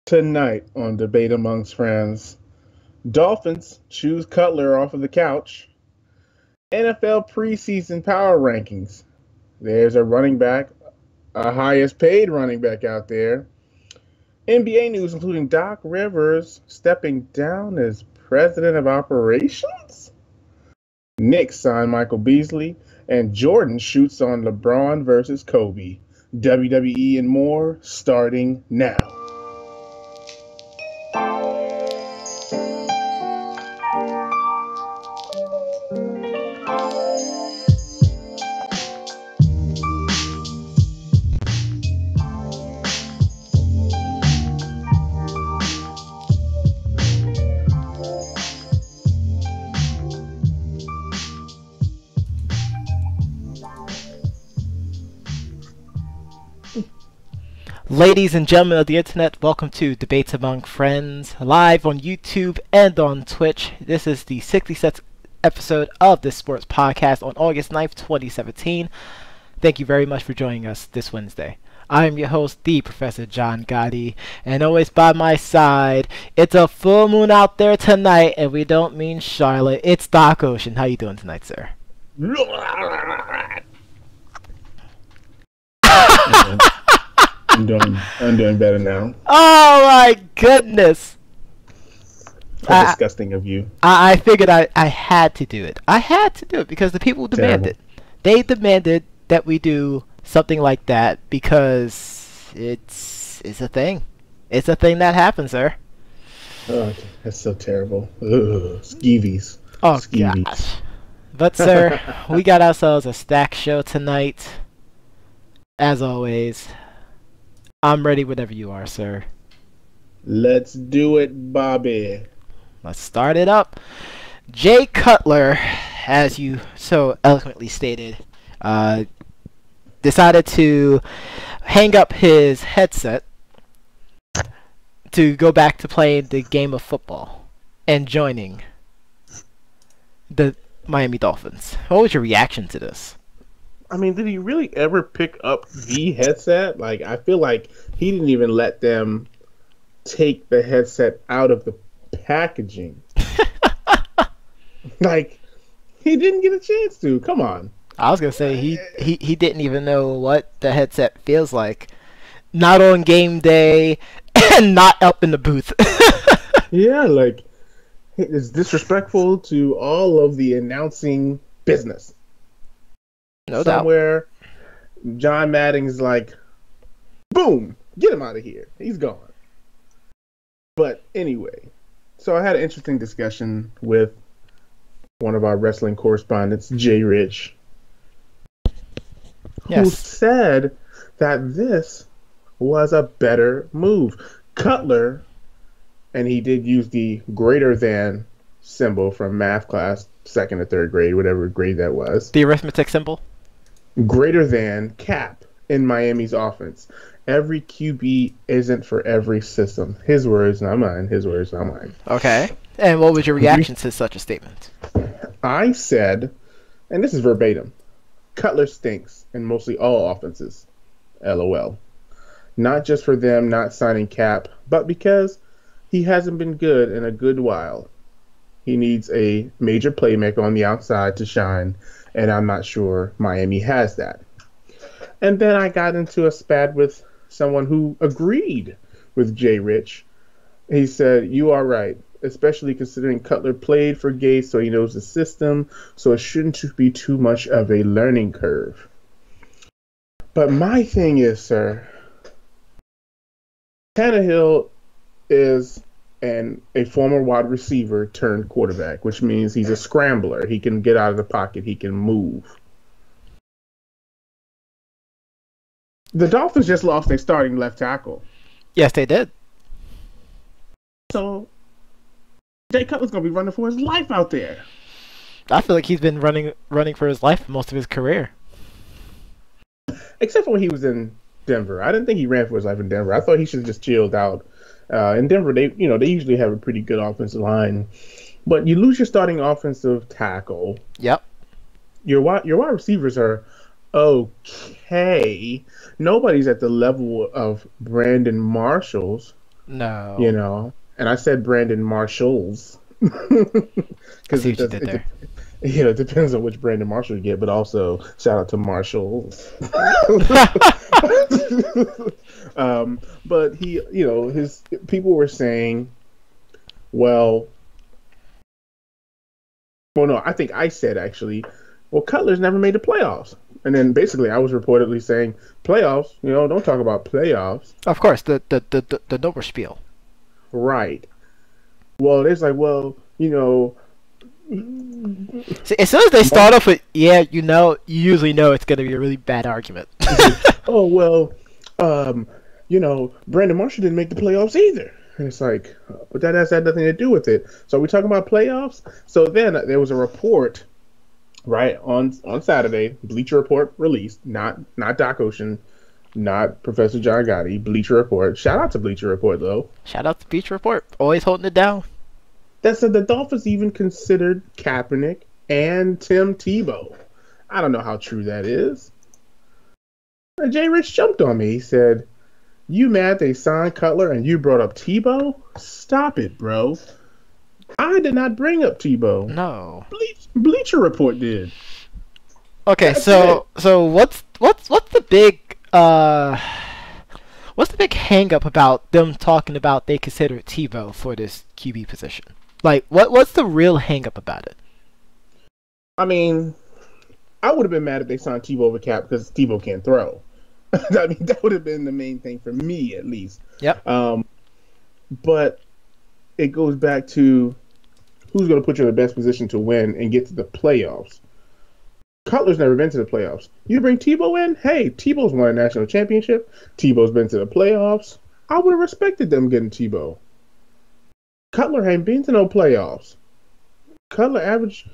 Tonight on Debate Amongst Friends, Dolphins choose Cutler off of the couch. NFL preseason power rankings. There's a running back, a highest paid running back out there. NBA news, including Doc Rivers stepping down as president of operations. Knicks sign Michael Beasley, and Jordan shoots on LeBron versus Kobe. WWE and more starting now. Ladies and gentlemen of the internet, welcome to Debates Among Friends, live on YouTube and on Twitch. This is the 66th episode of this sports podcast on August 9th, 2017. Thank you very much for joining us this Wednesday. I am your host, the Professor John Gotti, and always by my side, it's a full moon out there tonight, and we don't mean Charlotte, it's Doc Ocean. How you doing tonight, sir? I'm doing better now. Oh my goodness! How disgusting of you. I figured I had to do it. I had to do it because the people demanded. They demanded that we do something like that because it's a thing. It's a thing that happens, sir. Oh, that's so terrible. Ugh, skeevies. Oh Skeevies. gosh. But sir, we got ourselves a stacked show tonight. As always. I'm ready whenever you are, sir. Let's do it, Bobby. Let's start it up. Jay Cutler, as you so eloquently stated, decided to hang up his headset to go back to playing the game of football and joining the Miami Dolphins. What was your reaction to this? I mean, did he really ever pick up the headset? Like, I feel like he didn't even let them take the headset out of the packaging. Like, he didn't get a chance to. Come on. I was gonna say he didn't even know what the headset feels like. Not on game day and not up in the booth. Yeah, like, it's disrespectful to all of the announcing business. No Somewhere, doubt. John Madden's like, boom, get him out of here. He's gone. But anyway, so I had an interesting discussion with one of our wrestling correspondents, Jay Rich, who said that this was a better move. Cutler, and he did use the greater than symbol from math class, second or third grade, whatever grade that was. The arithmetic symbol? Greater than cap in Miami's offense. Every QB isn't for every system. His words, not mine. His words, not mine. Okay. And what was your reaction to such a statement? I said, and this is verbatim, Cutler stinks in mostly all offenses. LOL. Not just for them not signing cap, but because he hasn't been good in a good while. He needs a major playmaker on the outside to shine, and I'm not sure Miami has that. And then I got into a spat with someone who agreed with Jay Rich. He said, you are right, especially considering Cutler played for Gase, so he knows the system, so it shouldn't be too much of a learning curve. But my thing is, sir, Tannehill is a former wide receiver turned quarterback, which means he's a scrambler. He can get out of the pocket. He can move. The Dolphins just lost their starting left tackle. Yes, they did. So Jay Cutler's going to be running for his life out there. I feel like he's been running for his life most of his career. Except for when he was in Denver. I didn't think he ran for his life in Denver. I thought he should have just chilled out. In Denver, they usually have a pretty good offensive line, but you lose your starting offensive tackle. Yep. Your wide receivers are okay. Nobody's at the level of Brandon Marshall's, You No. know, and I said Brandon Marshalls I because see it what you does. did there. It depends on which Brandon Marshall you get, but also shout out to Marshalls. But he, his people were saying, well, no, I think I said actually, well, Cutler's never made the playoffs. And then basically I was reportedly saying, playoffs, don't talk about playoffs. Of course, the Dober spiel. Right. Well, it's like, well, See, as soon as they start off with, yeah, you usually know it's going to be a really bad argument. oh, well, um, Brandon Marshall didn't make the playoffs either. And it's like, but that has had nothing to do with it. So are we talking about playoffs? So then there was a report, right, on Saturday, Bleacher Report released, not Doc Ocean, not Professor John Gotti, Bleacher Report. Shout out to Bleacher Report, though. Shout out to Beach Report. Always holding it down. That said the Dolphins even considered Kaepernick and Tim Tebow. I don't know how true that is. Jay Rich jumped on me. He said, you mad they signed Cutler and you brought up Tebow? Stop it, bro. I did not bring up Tebow. No. Bleacher Report did. Okay, That's so what's the big what's the big hang up about them talking about they consider Tebow for this QB position? Like what's the real hang up about it? I mean, I would have been mad if they signed Tebow over Cap because Tebow can't throw. I mean, that would have been the main thing for me, at least. Yep. But it goes back to who's going to put you in the best position to win and get to the playoffs. Cutler's never been to the playoffs. You bring Tebow in, hey, Tebow's won a national championship. Tebow's been to the playoffs. I would have respected them getting Tebow. Cutler ain't been to no playoffs. He probably averaged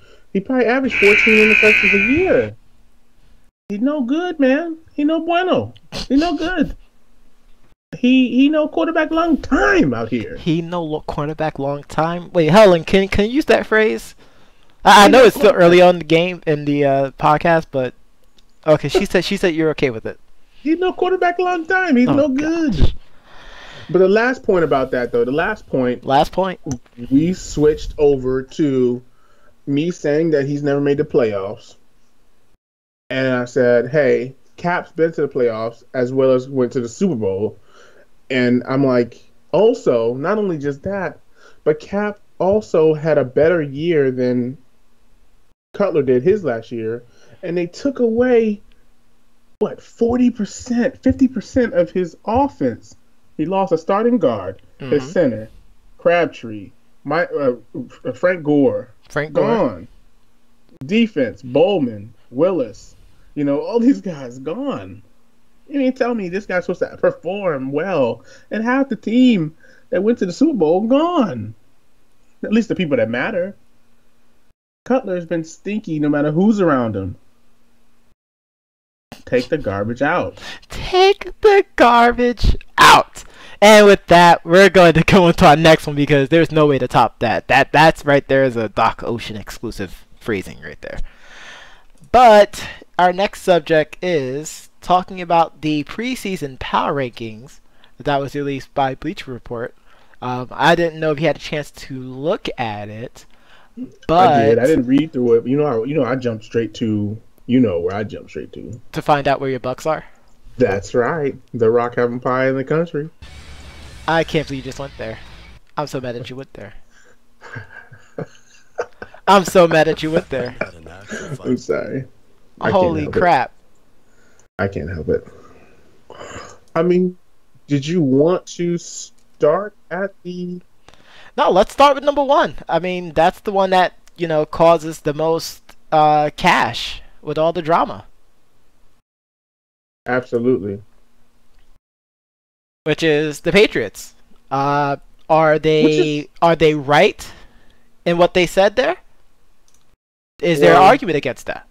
14 interceptions a year. He no good, man. He no bueno. He no good. He no quarterback long time out here. He no quarterback long time. Wait, Helen, can you use that phrase? I know it's still early on in the game in the podcast, but okay. She said you're okay with it. He's no quarterback long time. He's no good. Gosh. But the last point about that, though, Last point. We switched over to me saying that he's never made the playoffs. And I said, hey, Cap's been to the playoffs as well as went to the Super Bowl. And I'm like, also, not only just that, but Cap also had a better year than Cutler did his last year. And they took away, 40%, 50% of his offense. He lost a starting guard, his center, Crabtree, Frank Gore, gone. Defense, Bowman, Willis, all these guys gone. You mean tell me this guy's supposed to perform well, and half the team that went to the Super Bowl gone. At least the people that matter. Cutler's been stinky no matter who's around him. Take the garbage out. Take the garbage out. And with that, we're going to go into our next one because there's no way to top that. That's right there is a Doc Ocean exclusive phrasing right there. But our next subject is talking about the preseason power rankings that was released by Bleacher Report. I didn't know if you had a chance to look at it, but I did. I didn't read through it. I jumped straight to where I jumped straight to find out where your Bucks are. That's right. The rock having pie in the country. I can't believe you just went there. I'm so mad that you went there. I'm so mad that you went there. I'm sorry. Holy crap. I can't help it. I mean, did you want to start at the... No, let's start with number one. I mean, that's the one that, causes the most cash with all the drama. Absolutely. Which is the Patriots. Are they right in what they said there? Is there an argument against that?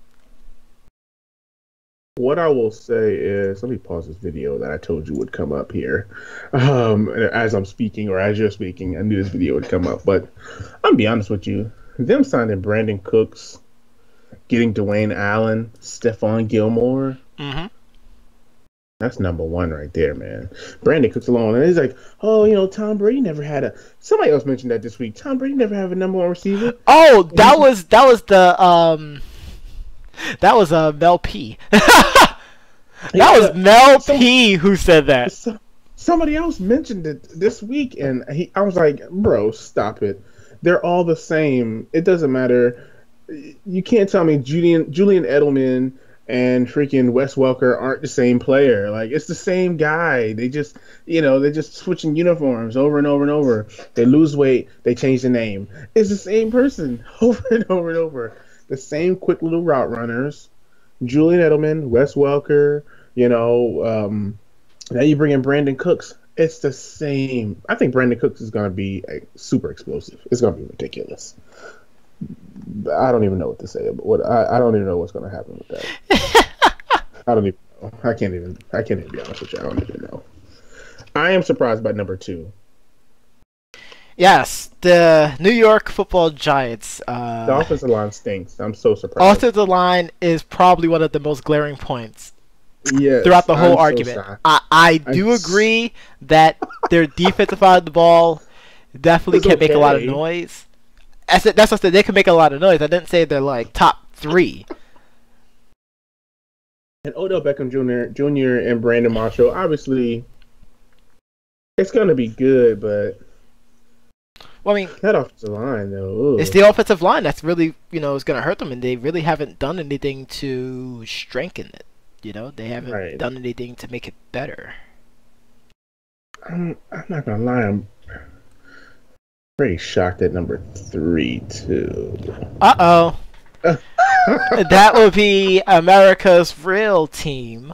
What I will say is, let me pause this video that I told you would come up here. As I'm speaking, or as you're speaking, I knew this video would come up. But I'm gonna be honest with you. Them signing Brandon Cooks, getting Dwayne Allen, Stephon Gilmore. That's number one right there, man. Brandon Cooks alone, and he's like, oh, Tom Brady never had a. Somebody else mentioned that this week. Tom Brady never had a number one receiver. Oh, that was Mel P. That was Mel P who said that. Somebody else mentioned it this week, and I was like, bro, stop it. They're all the same. It doesn't matter. You can't tell me Julian Edelman and freaking Wes Welker aren't the same player. Like, it's the same guy. They just, they're just switching uniforms over and over and over. They lose weight, they change the name. It's the same person over and over and over. The same quick little route runners. Julian Edelman, Wes Welker, now you bring in Brandon Cooks. It's the same. I think Brandon Cooks is going to be super explosive. It's going to be ridiculous. I don't even know what to say. But I don't even know what's going to happen with that. I don't even know. I can't even be honest with you. I don't even know. I am surprised by number 2. Yes, the New York Football Giants. The offensive line stinks. I'm so surprised. Offensive line is probably one of the most glaring points. Yes, throughout the whole argument. So I do agree that their defensive side of the ball definitely can make a lot of noise. That's what I said. They can make a lot of noise. I didn't say they're like top 3. And Odell Beckham Jr. and Brandon Marshall, obviously, it's going to be good, but well, I mean, that offensive line, though. It's the offensive line that's really, is going to hurt them, and they really haven't done anything to strengthen it. They haven't done anything to make it better. I'm not gonna lie, I'm pretty shocked at number 3 too. Uh-oh. That would be America's real team.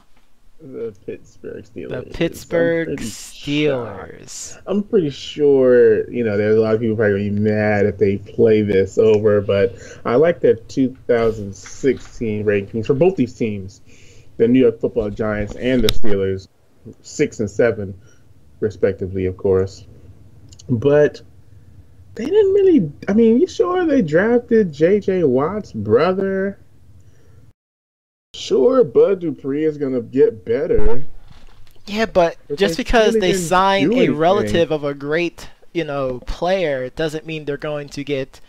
The Pittsburgh Steelers. The Pittsburgh Steelers. I'm pretty sure, there's a lot of people probably gonna be mad if they play this over, but I like their 2016 rankings for both these teams. The New York Football Giants and the Steelers, 6 and 7, respectively, of course. But they didn't really. I mean, you sure they drafted J.J. Watt's brother? Sure, Bud Dupree is gonna get better. Yeah, but just because they sign a relative of a great, player, doesn't mean they're going to get,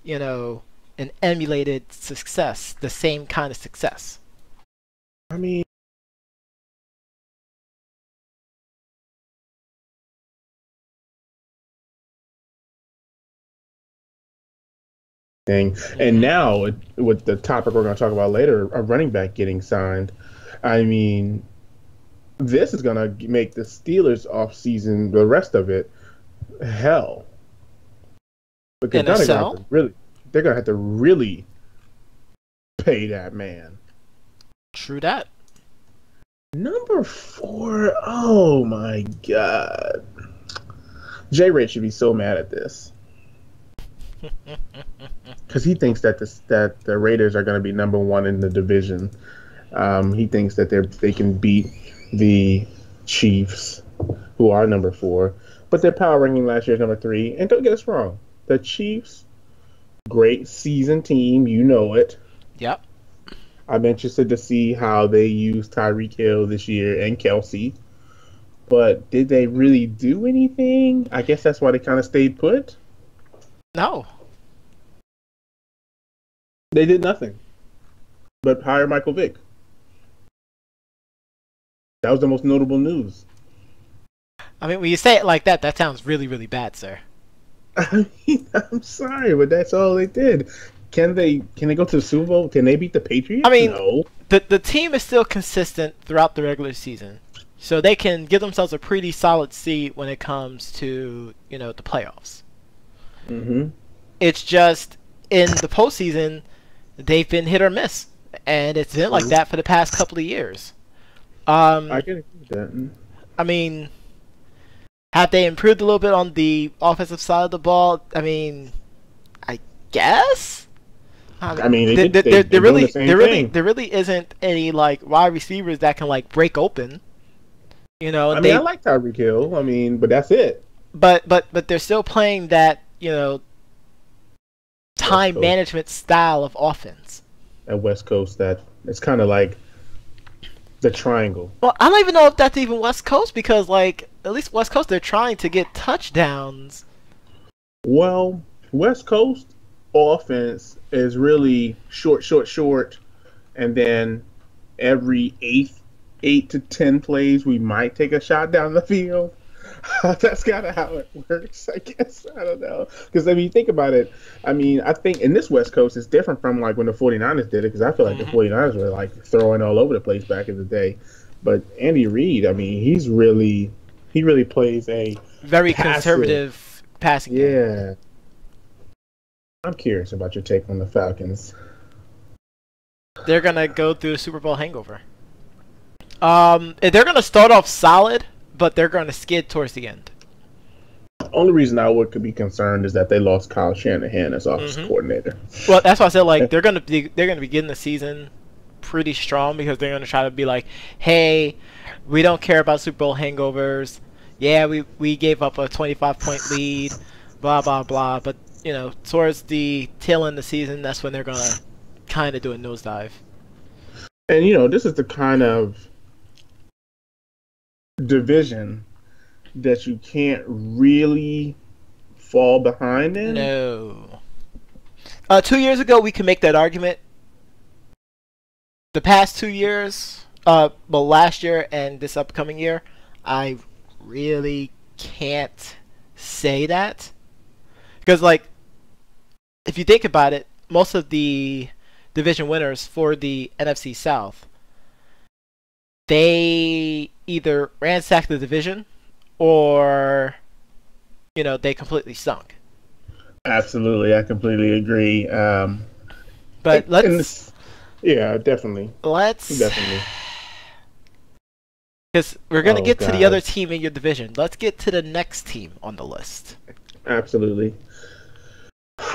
an emulated success, the same kind of success. I mean, and now with the topic we're going to talk about later, a running back getting signed. I mean, this is going to make the Steelers off season, the rest of it, hell. Because they're going to have to really pay that man. True that. Number 4, oh my God. J-Ray should be so mad at this. Because he thinks that the Raiders are going to be number 1 in the division. He thinks that they can beat the Chiefs, who are number 4. But their power ranking last year is number 3. And don't get us wrong. The Chiefs, great season team. You know it. Yep. I'm interested to see how they use Tyreek Hill this year and Kelsey. But did they really do anything? I guess that's why they kind of stayed put. No. They did nothing but hire Michael Vick. That was the most notable news. I mean, when you say it like that, that sounds really, really bad, sir. I mean, I'm sorry, but that's all they did. Can they go to the Super Bowl? Can they beat the Patriots? I mean, no. The team is still consistent throughout the regular season, so they can give themselves a pretty solid seed when it comes to the playoffs. Mm-hmm. It's just in the postseason, they've been hit or miss, and it's been like that for the past couple of years. I can agree with that. I mean, have they improved a little bit on the offensive side of the ball? I mean, I guess. I mean, there really isn't any like wide receivers that can like break open. I like Tyreek Hill. I mean, but that's it. But they're still playing that time management style of offense. At West Coast, that it's kind of like The triangle. Well, I don't even know if that's even West Coast because, like, at least West Coast, they're trying to get touchdowns. Well, West Coast offense is really short, short, short, and then every 8 to 10 plays, we might take a shot down the field. That's kind of how it works, I guess. I don't know. Because, I mean, think about it. I mean, I think in this West Coast, it's different from, like, when the 49ers did it, because I feel like the 49ers were, like, throwing all over the place back in the day. But Andy Reid, I mean, he really plays a Very passive. conservative passing game. Yeah. I'm curious about your take on the Falcons. They're going to go through the Super Bowl hangover. They're going to start off solid, but they're going to skid towards the end. The only reason I could be concerned is that they lost Kyle Shanahan as offense coordinator. Well, that's why I said, like, they're going to begin the season pretty strong because they're going to try to be like, hey, we don't care about Super Bowl hangovers. Yeah, we gave up a 25-point lead, blah, blah, blah. But, you know, towards the tail end of the season, that's when they're going to kind of do a nosedive. And, you know, this is the kind of division that you can't really fall behind in. No. 2 years ago, we could make that argument. The past 2 years, last year and this upcoming year, I really can't say that. Because, like, if you think about it, most of the division winners for the NFC South, they either ransacked the division or, you know, they completely stunk. Absolutely, I completely agree. But yeah, definitely. Definitely. Because we're going to get to the other team in your division. Let's get to the next team on the list. Absolutely.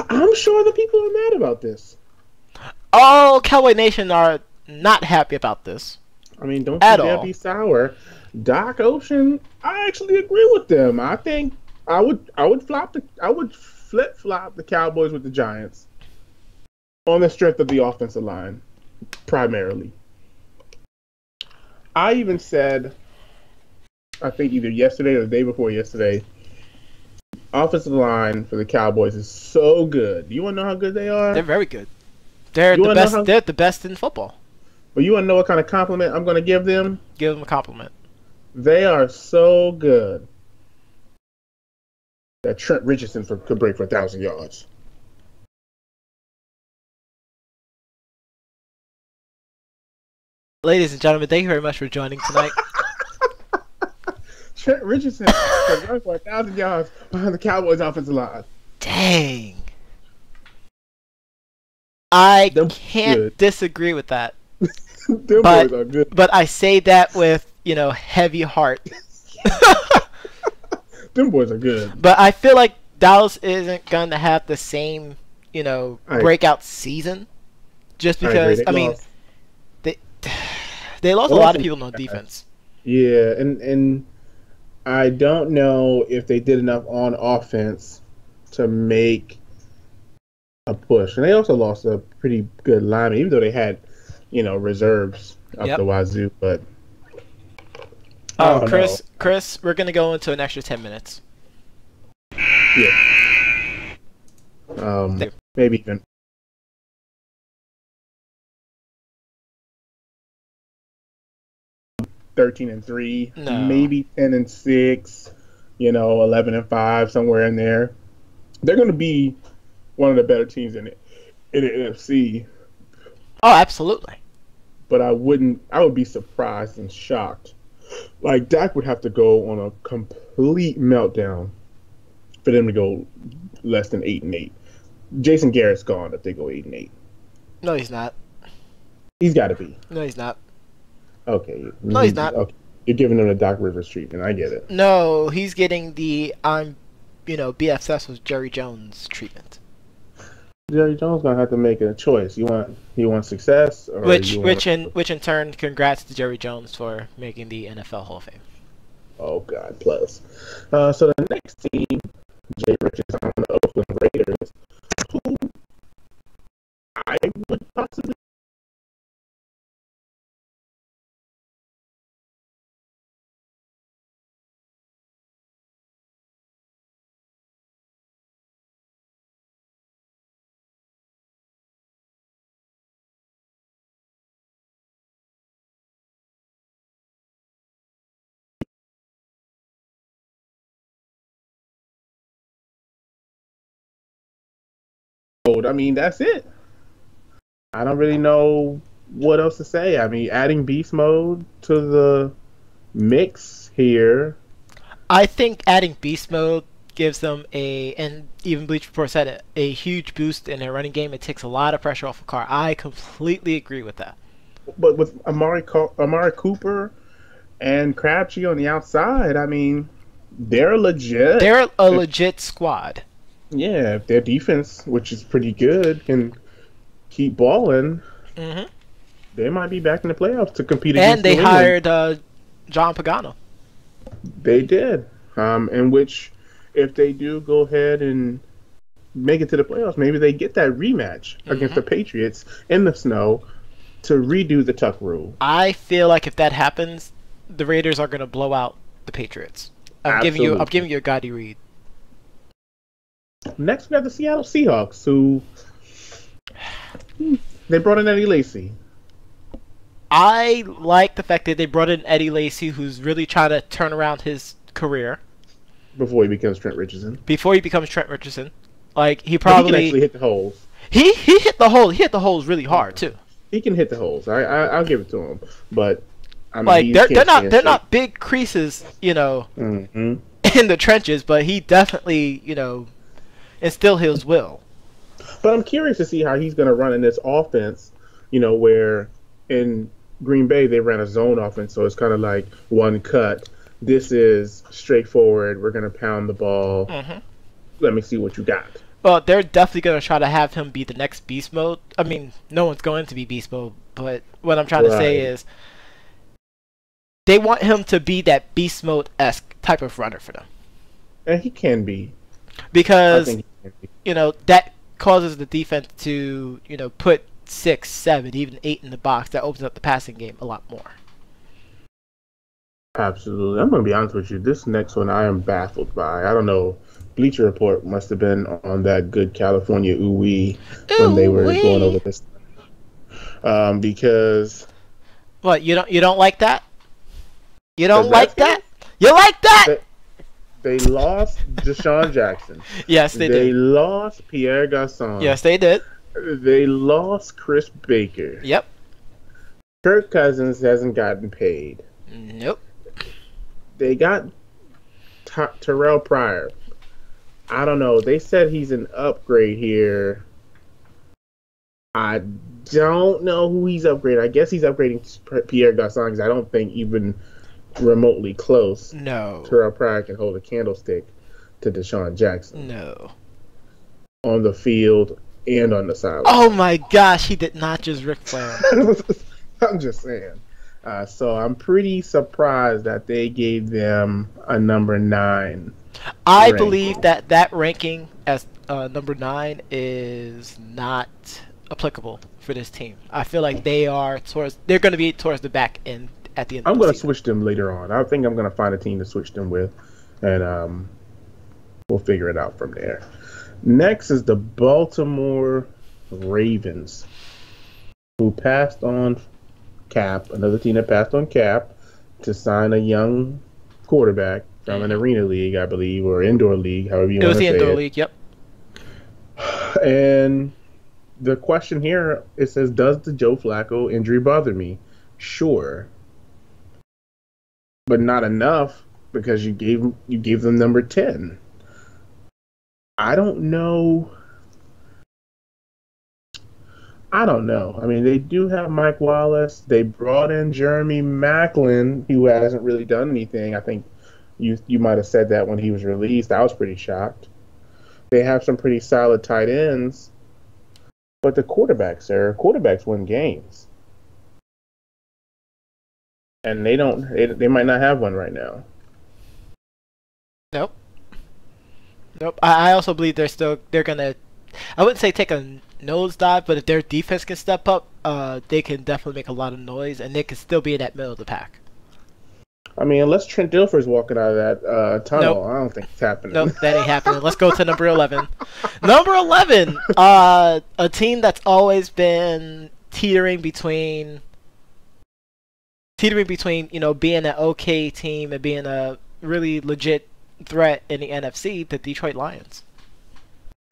I'm sure the people are mad about this. All Cowboy Nation are not happy about this. I mean, don't you dare be sour. Doc Ocean, I actually agree with them. I think I would flip flop the Cowboys with the Giants on the strength of the offensive line, primarily. I even said, I think either yesterday or the day before yesterday, offensive line for the Cowboys is so good. You want to know how good they are? They're very good. They're the best. They're the best in football. But you want to know what kind of compliment I'm going to give them? Give them a compliment. They are so good that Trent Richardson could break for 1,000 yards. Ladies and gentlemen, thank you very much for joining tonight. Trent Richardson could run for 1,000 yards behind the Cowboys' offensive line. Dang. I can't disagree with that. Them boys are good. But I say that with, you know, heavy heart. Them boys are good. But I feel like Dallas isn't going to have the same, you know, breakout season. Just because, I mean, they lost a lot of people on defense. Yeah, and I don't know if they did enough on offense to make a push. And they also lost a pretty good lineman, even though they had, you know, reserves up the wazoo. But Chris, we're gonna go into an extra 10 minutes. Yeah. Maybe even. (13-3), maybe 10-6, you know, 11-5, somewhere in there. They're going to be one of the better teams in the NFC. Oh, absolutely. But I would be surprised and shocked. Like, Dak would have to go on a complete meltdown for them to go less than 8-8. Jason Garrett's gone if they go 8-8. No, he's not. He's got to be. No, he's not. Okay. No, he's not. Okay. You're giving him the Doc Rivers treatment. I get it. No, he's getting the BFFs with Jerry Jones treatment. Jerry Jones gonna have to make a choice. You want success, or which in turn, congrats to Jerry Jones for making the NFL Hall of Fame. Oh God, plus. So the next team, Jay Richards on the Oakland Raiders, who I would possibly I mean, that's it. I don't really know what else to say. I mean, adding beast mode to the mix here. I think adding beast mode gives them and even Bleach Report said it, a huge boost in their running game. It takes a lot of pressure off of Carr. I completely agree with that. But with Amari Cooper and Crabtree on the outside, I mean, they're legit. They're a legit squad. Yeah, if their defense, which is pretty good, can keep balling, they might be back in the playoffs to compete against. And they hired John Pagano. They did. In which, if they do go ahead and make it to the playoffs, maybe they get that rematch against the Patriots in the snow to redo the Tuck rule. I feel like if that happens, the Raiders are going to blow out the Patriots. I'm giving you a Gotti read. Next, we have the Seattle Seahawks, who they brought in Eddie Lacy. I like the fact that they brought in Eddie Lacy, who's really trying to turn around his career before he becomes Trent Richardson. Like he probably can actually hit the holes. He hit the hole. He hit the holes really hard too. He can hit the holes. I'll give it to him. But I mean, like they're not big creases, in the trenches, but he definitely instill his will. But I'm curious to see how he's going to run in this offense. Where in Green Bay they ran a zone offense, so it's kind of like one cut. This is straightforward. We're going to pound the ball. Let me see what you got. Well, they're definitely going to try to have him be the next beast mode. I mean, no one's going to be beast mode, but what I'm trying to say is they want him to be that beast mode-esque type of runner for them. And he can be. Because, that causes the defense to, put 6, 7, even 8 in the box. That opens up the passing game a lot more. Absolutely. I'm going to be honest with you. This next one I am baffled by. I don't know. Bleacher Report must have been on that good California ooh-wee when they were going over this. Because... What, you don't like that? You don't like that? You like that? They lost Deshaun Jackson. Yes, they did. They lost Pierre Garçon. Yes, they did. They lost Chris Baker. Yep. Kirk Cousins hasn't gotten paid. Nope. They got Terrell Pryor. I don't know. They said he's an upgrade here. I don't know who he's upgrading. I guess he's upgrading Pierre Garçon because I don't think even remotely close. No. Terrell Pryor can hold a candlestick to Deshaun Jackson. No. On the field and on the sideline. Oh my gosh, he did not just Ric Flair. I'm just saying. So I'm pretty surprised that they gave them a number 9. I believe that ranking as number 9 is not applicable for this team. I feel like they're going to be towards the back end at the end. I'm going to switch them later on. I think I'm going to find a team to switch them with, and we'll figure it out from there. Next is the Baltimore Ravens, who passed on Cap, another team that passed on Cap to sign a young quarterback from an arena league, I believe, or indoor league, however you want to say it. It was the indoor league, yep. And the question here, it says, does the Joe Flacco injury bother me? Sure. But not enough because you gave them number 10. I don't know. I mean, they do have Mike Wallace. They brought in Jeremy Maclin, who hasn't really done anything. I think you might have said that when he was released. I was pretty shocked. They have some pretty solid tight ends. But the quarterbacks win games. And they might not have one right now. Nope. I also believe they're gonna, I wouldn't say take a nosedive, but if their defense can step up, they can definitely make a lot of noise, and they can still be in that middle of the pack. I mean, unless Trent Dilfer's walking out of that tunnel, nope. I don't think it's happening. Nope, that ain't happening. Let's go to number 11. Number 11, a team that's always been teetering between being an okay team and being a really legit threat in the NFC, the Detroit Lions.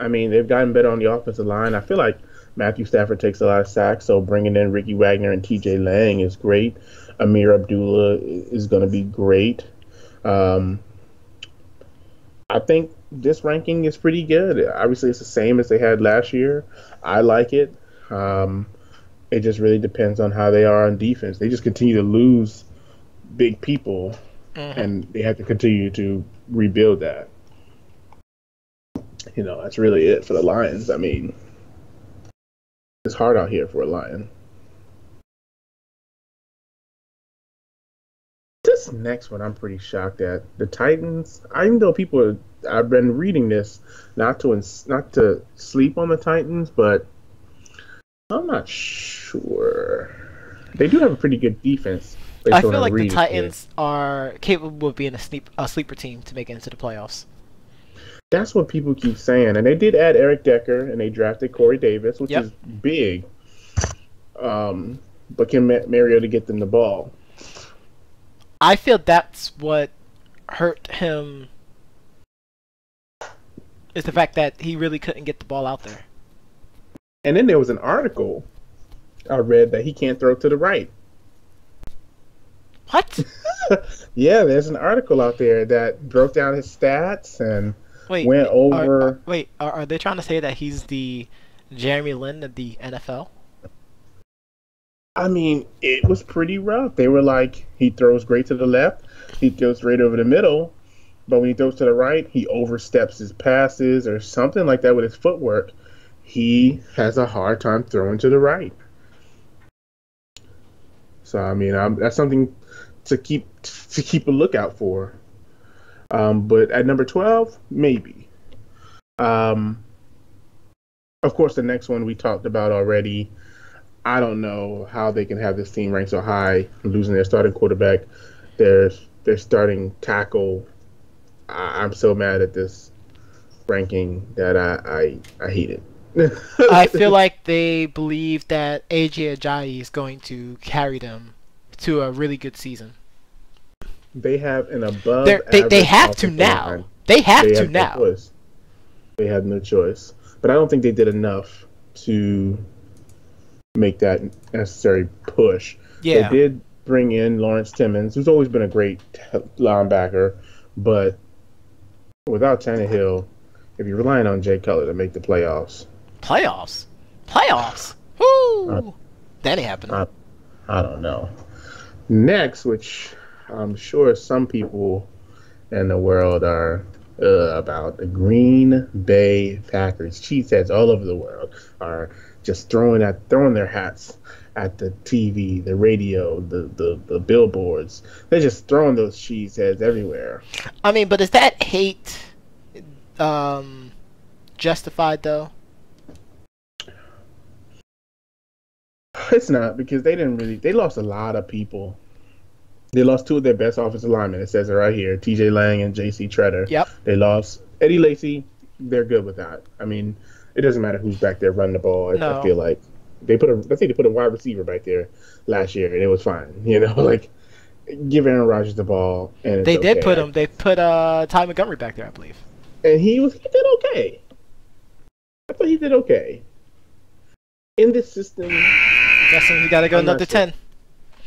I mean, they've gotten better on the offensive line. I feel like Matthew Stafford takes a lot of sacks, so bringing in Ricky Wagner and T.J. Lang is great. Amir Abdullah is going to be great. Um, I think this ranking is pretty good. Obviously, it's the same as they had last year. I like it. Um, it just really depends on how they are on defense. They just continue to lose big people, Hmm. and they have to continue to rebuild that. That's really it for the Lions. I mean, it's hard out here for a Lion. This next one, I'm pretty shocked at the Titans. Even though I've been reading this not to sleep on the Titans, but I'm not sure. They do have a pretty good defense I based on what feel I'm like the reading here. Titans are capable of being a sleeper team to make it into the playoffs. That's what people keep saying, and they did add Eric Decker and they drafted Corey Davis, which Yep. is big. But can Mariota get them the ball? I feel that's what hurt him is the fact that he really couldn't get the ball out there. And then there was an article I read that he can't throw to the right. What? Yeah, there's an article out there that broke down his stats and Wait, went over. are they trying to say that he's the Jeremy Lin of the NFL? I mean, it was pretty rough. They were like, he throws great to the left, he goes right over the middle, but when he throws to the right, he oversteps his passes or something like that with his footwork. He has a hard time throwing to the right. So I mean, that's something to keep a lookout for. But at number 12, maybe. Um, of course, the next one we talked about already. I don't know how they can have this team ranked so high, losing their starting quarterback, their starting tackle. I'm so mad at this ranking that I hate it. I feel like they believe that AJ Ajayi is going to carry them to a really good season. They have an above They average have to offensive now. line. They have They to have no now. choice. They have no choice. But I don't think they did enough to make that necessary push. They Yeah. did bring in Lawrence Timmons, who's always been a great linebacker, but without Tannehill, if you're relying on Jay Cutler to make the playoffs, Playoffs. Playoffs. I, Woo! That ain't happening. I, I don't know. Next, which I'm sure some people in the world are about, the Green Bay Packers. Cheeseheads all over the world are just throwing their hats at the TV, the radio, the billboards. They're just throwing those cheeseheads everywhere. I mean, but is that hate um, justified though? It's not, because they lost a lot of people. They lost two of their best offensive linemen. It says it right here, T.J. Lang and J.C. Treader. Yep. They lost Eddie Lacy. They're good with that. I mean, it doesn't matter who's back there running the ball. No. I feel like I think they put a wide receiver back there last year, and it was fine. Like, give Aaron Rodgers the ball, and it's They did okay. put him. They put Ty Montgomery back there, I believe. And he did okay. I thought he did okay. In this system, Guessing you got to go I'm not another sure. 10.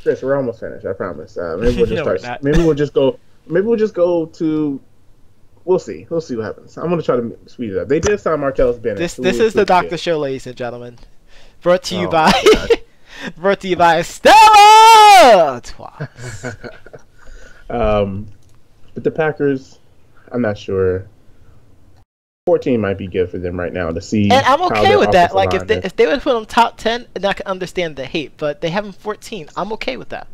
Chris, we're almost finished. I promise. Maybe we'll just No, we're start. not. Maybe we'll just go. Maybe we'll just go to. We'll see. We'll see what happens. I'm gonna try to speed it up. They did sign Martellus Bennett. This who is the pretty Doctor good. Show, ladies and gentlemen. Brought to you Oh, by my brought to you by Stella. Twice. But the Packers, I'm not sure. 14 might be good for them right now to see. And I'm how okay their with that. offensive Like line is. if they would put them top 10, then I can understand the hate. But they have them 14. I'm okay with that.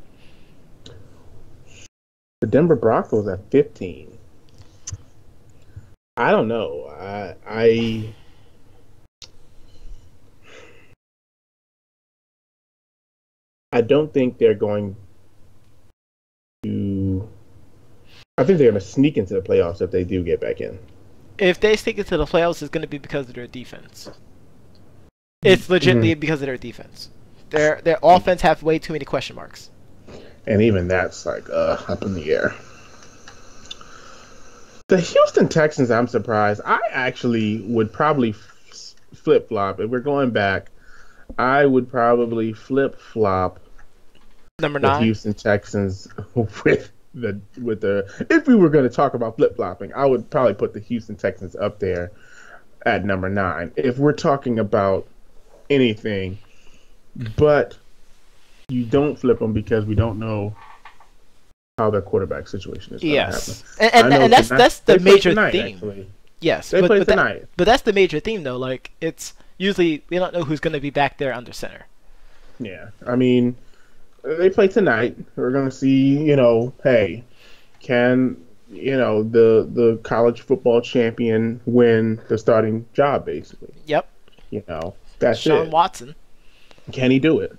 The Denver Broncos at 15. I don't know. I don't think they're going to. I think they're going to sneak into the playoffs if they do get back in. If they stick into the playoffs, it's going to be because of their defense. It's legitimately because of their defense. Their offense have way too many question marks. And even that's like up in the air. The Houston Texans, I'm surprised. I actually would probably flip flop. If we're going back, I would probably flip flop Number the 9. Houston Texans with the. If we were going to talk about flip flopping, I would probably put the Houston Texans up there at number 9. If we're talking about anything, but you don't flip them because we don't know how their quarterback situation is going to happen. Yes, and that's the major theme. Actually. Yes, They play tonight. But that's the major theme, though. Like, it's usually we don't know who's going to be back there under center. Yeah, I mean, they play tonight. We're going to see, hey, can the college football champion win the starting job? Basically, Yep. That's Sean it. Watson. Can he do it?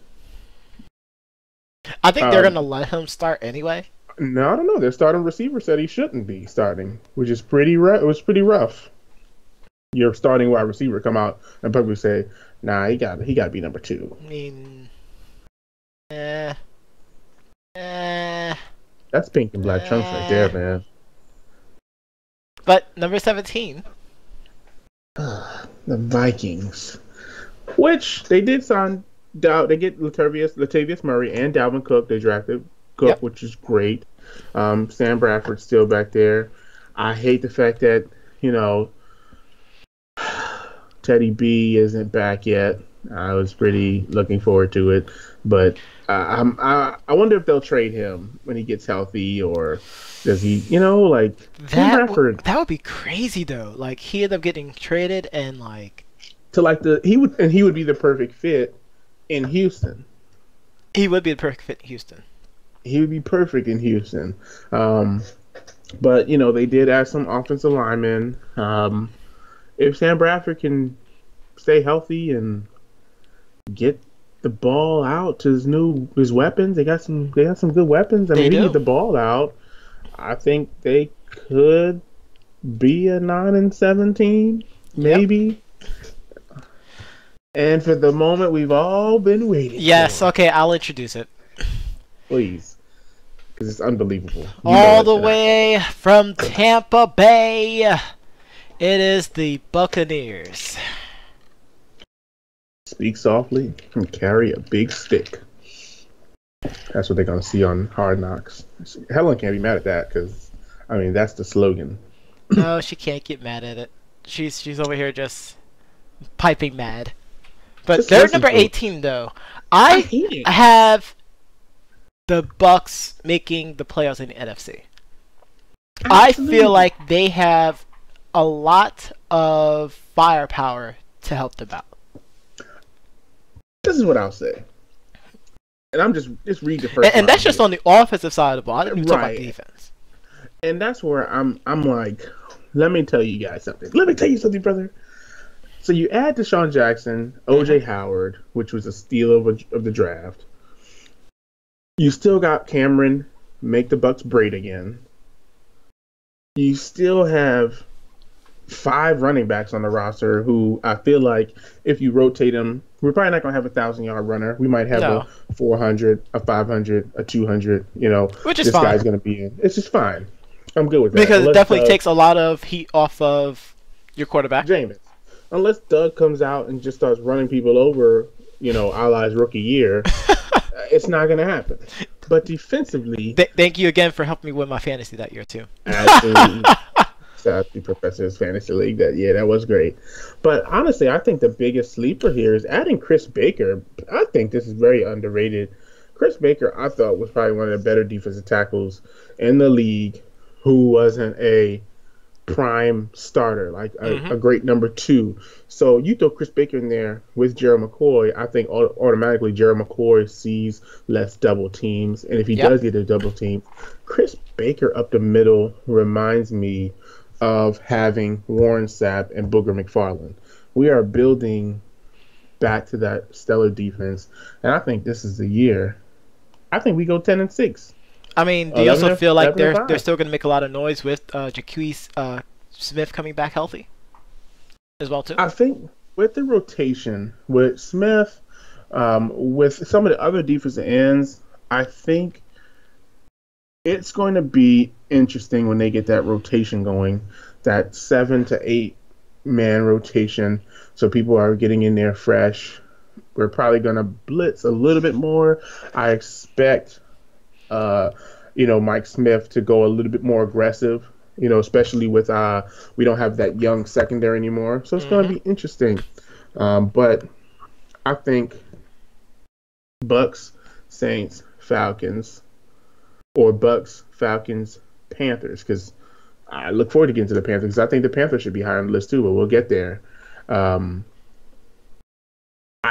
I think they're going to let him start anyway. No, I don't know. Their starting receiver said he shouldn't be starting, which is pretty rough. It was pretty rough. Your starting wide receiver come out and publicly say, "Nah, he got to be number 2." I mean, That's pink and black chunks right there, man. But number 17. The Vikings, which they did sign. They get Latavius Murray and Dalvin Cook. They drafted Cook, Yep. which is great. Sam Bradford's still back there. I hate the fact that Teddy B isn't back yet. I was pretty looking forward to it, but I wonder if they'll trade him when he gets healthy, or does he? Sam Bradford That would be crazy though. Like he ended up getting traded and like he would be the perfect fit in Houston. he would be the perfect fit in Houston. He would be perfect in Houston. But they did add some offensive linemen. If Sam Bradford can stay healthy and get the ball out to his weapons, they got some good weapons. I mean, if he get the ball out, I think they could be a 9-7 team, maybe. Yep. And for the moment we've all been waiting. Yes, for. Okay, I'll introduce it. Please. Because it's unbelievable. All the way from Tampa Bay, it is the Buccaneers. Speak softly and carry a big stick. That's what they're going to see on Hard Knocks. Helen can't be mad at that because, I mean, that's the slogan. No, she can't get mad at it. She's over here just piping mad. But just they're number 18, though. I have the Bucks making the playoffs in the NFC. Absolutely. I feel like they have a lot of firepower to help them out. This is what I'll say. And I'm just read the first. And that's just on the offensive side of the ball. I didn't even talk about defense. And that's where I'm like, let me tell you guys something. Let me tell you something, brother. So you add Deshaun Jackson, O.J. Howard, which was a steal of the draft. You still got Cameron, make the Bucks great again. You still have 5 running backs on the roster who I feel like if you rotate them, we're probably not going to have a 1,000-yard runner. We might have a 400, a 500, a 200, Which is this fine. Guy's going to be in. It's just fine. I'm good with that. Because it definitely takes a lot of heat off of your quarterback. Jameis. Unless Doug comes out and just starts running people over, a la his rookie year, it's not going to happen. But defensively... Thank you again for helping me win my fantasy that year, too. Absolutely. Shout out to Professor's Fantasy League. That was great. But honestly, I think the biggest sleeper here is adding Chris Baker. I think this is very underrated. Chris Baker, I thought, was probably one of the better defensive tackles in the league who wasn't a prime starter, like a great number 2. So you throw Chris Baker in there with Gerald McCoy, I think automatically Gerald McCoy sees less double teams. And if he does get a double team, Chris Baker up the middle reminds me of having Warren Sapp and Booger McFarland. We are building back to that stellar defense, and I think this is the year. I think we go 10-6. I mean, do you also feel like they're still going to make a lot of noise with Jaquez Smith coming back healthy as well too? I think with the rotation with Smith, with some of the other defensive ends, I think It's going to be interesting when they get that rotation going, that 7 to 8 man rotation. So people are getting in there fresh. We're probably going to blitz a little bit more. I expect, uh, Mike Smith to go a little bit more aggressive. Especially with we don't have that young secondary anymore, so it's going to be interesting. But I think Bucks, Saints, Falcons, or Bucks, Falcons, Panthers, because I look forward to getting to the Panthers. I think the Panthers should be higher on the list too, but we'll get there. I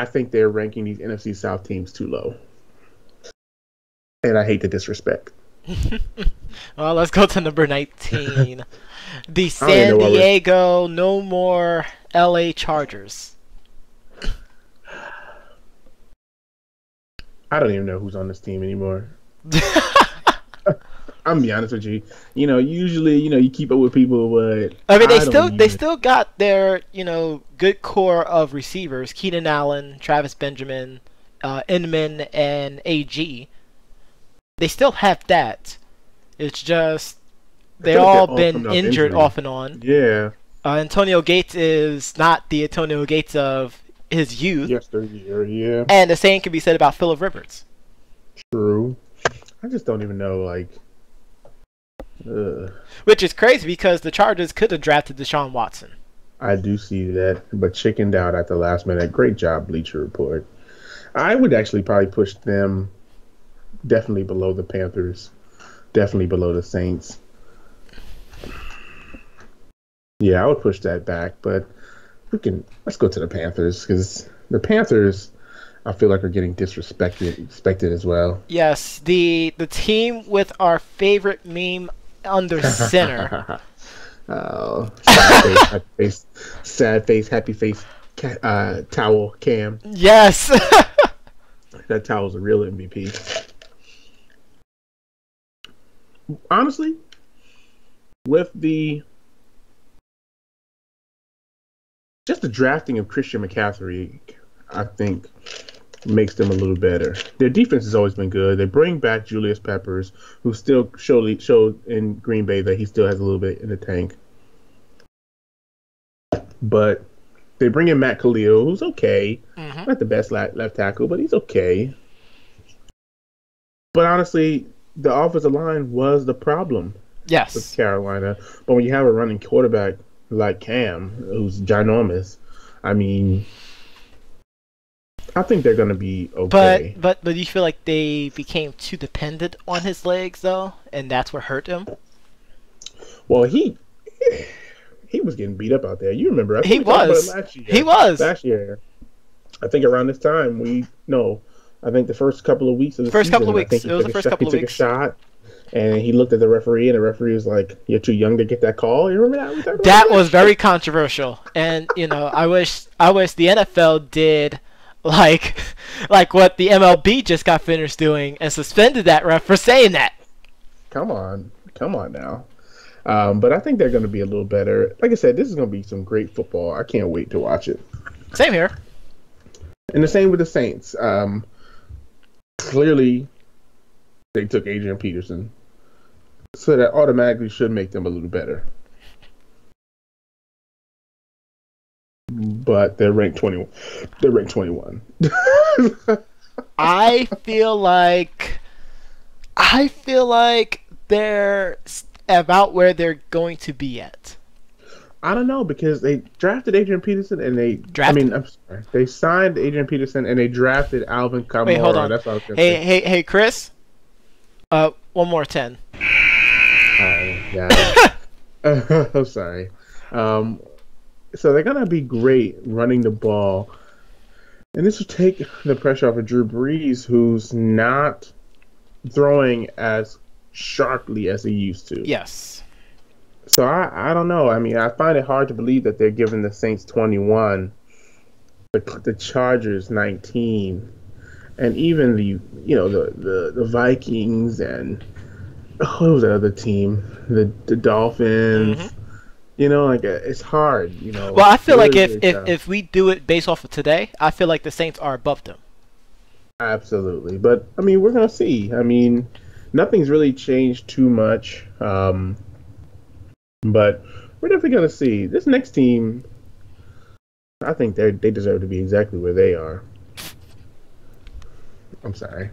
think they're ranking these NFC South teams too low, and I hate the disrespect. Well, let's go to number 19. The San Diego no more LA Chargers. I don't even know who's on this team anymore. I'm gonna be honest with you. Usually, you keep up with people, but I mean, they still got their good core of receivers: Keenan Allen, Travis Benjamin, Inman, and AG. They still have that. It's just they've all been injured off and on. Yeah. Antonio Gates is not the Antonio Gates of his youth. Yesteryear, yeah. And the same can be said about Phillip Rivers. True. I just don't even know, Which is crazy because the Chargers could have drafted Deshaun Watson. I do see that, but chickened out at the last minute. Great job, Bleacher Report. I would actually probably push them definitely below the Panthers, definitely below the Saints. Yeah, I would push that back, but let's go to the Panthers, because the Panthers, I feel like, are getting disrespected as well. Yes, the team with our favorite meme under center. Oh, sad face, happy face, towel cam. Yes. That towel's a real MVP. Honestly, with just the drafting of Christian McCaffrey, I think makes them a little better. Their defense has always been good. They bring back Julius Peppers, who still showed in Green Bay that he still has a little bit in the tank. But they bring in Matt Khalil, who's okay. Not the best left tackle, but he's okay. But honestly, the offensive line was the problem. Yes. With Carolina. But when you have a running quarterback like Cam, who's ginormous, I mean, I think they're going to be okay. But you feel like they became too dependent on his legs, though, and that's what hurt him? Well, he was getting beat up out there. You remember? He was. Last year. I think around this time, I think the first couple of weeks of the season. It was the first couple of weeks. He took a shot, and he looked at the referee, and the referee was like, "You're too young to get that call." You remember that? That was very controversial, and I wish the NFL did like what the MLB just got finished doing and suspended that ref for saying that. Come on now. But I think they're going to be a little better. Like I said, this is going to be some great football. I can't wait to watch it. Same here. And the same with the Saints. Clearly, they took Adrian Peterson, so that automatically should make them a little better. But they're ranked 21. They're ranked 21. I feel like they're about where they're going to be at. I don't know, because they drafted Adrian Peterson and they signed Adrian Peterson and they drafted Alvin Kamara. Wait, hold on. That's what I was gonna say. Hey, Chris. One more 10. Yeah. I'm sorry. So they're gonna be great running the ball, and this will take the pressure off of Drew Brees, who's not throwing as sharply as he used to. Yes. So I don't know. I mean, I find it hard to believe that they're giving the Saints 21, the Chargers 19, and even the Vikings and what was that other team? The Dolphins. Mm-hmm. It's hard. Well, I feel like if we do it based off of today, I feel like the Saints are above them. Absolutely, but I mean, we're gonna see. I mean, nothing's really changed too much. But we're definitely going to see this next team. I think they deserve to be exactly where they are. I'm sorry,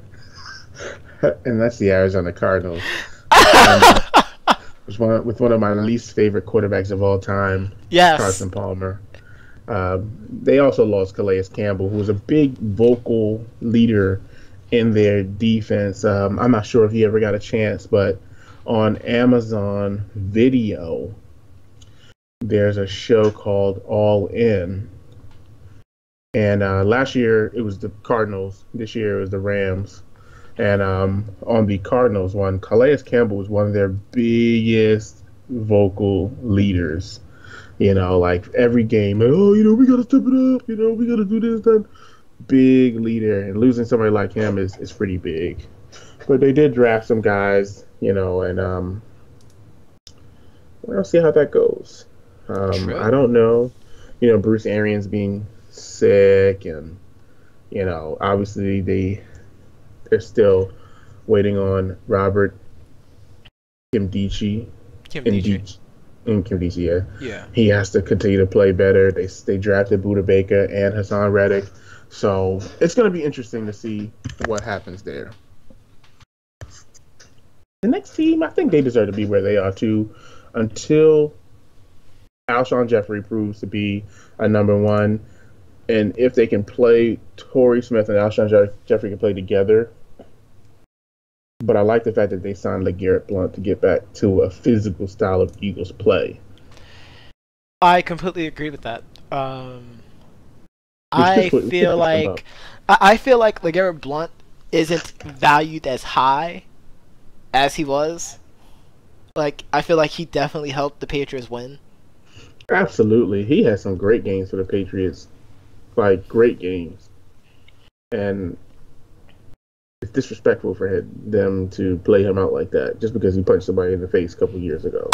and that's the Arizona Cardinals. Um, with one of my least favorite quarterbacks of all time, Yes. Carson Palmer. They also lost Calais Campbell, who was a big vocal leader in their defense. I'm not sure if he ever got a chance, but on Amazon Video, there's a show called All In. And last year it was the Cardinals. This year it was the Rams. And on the Cardinals one, Calais Campbell was one of their biggest vocal leaders. Like every game, we got to step it up. We got to do this, that. Big leader. And losing somebody like him is pretty big. But they did draft some guys, and we'll see how that goes. I don't know. Bruce Arians being sick, and obviously they're still waiting on Robert Nkemdiche. Nkemdiche, yeah. He has to continue to play better. They drafted Buda Baker and Hassan Reddick, so it's going to be interesting to see what happens there. The next team, I think they deserve to be where they are too, until Alshon Jeffrey proves to be a number one. And if they can play, Torrey Smith and Alshon Jeffrey can play together. But I like the fact that they signed LeGarrette Blount to get back to a physical style of Eagles play. I completely agree with that. I feel like LeGarrette Blount isn't valued as high as he was. Like, I feel like he definitely helped the Patriots win. Absolutely. He had some great games for the Patriots. Like, great games. And it's disrespectful for them to play him out like that just because he punched somebody in the face a couple years ago.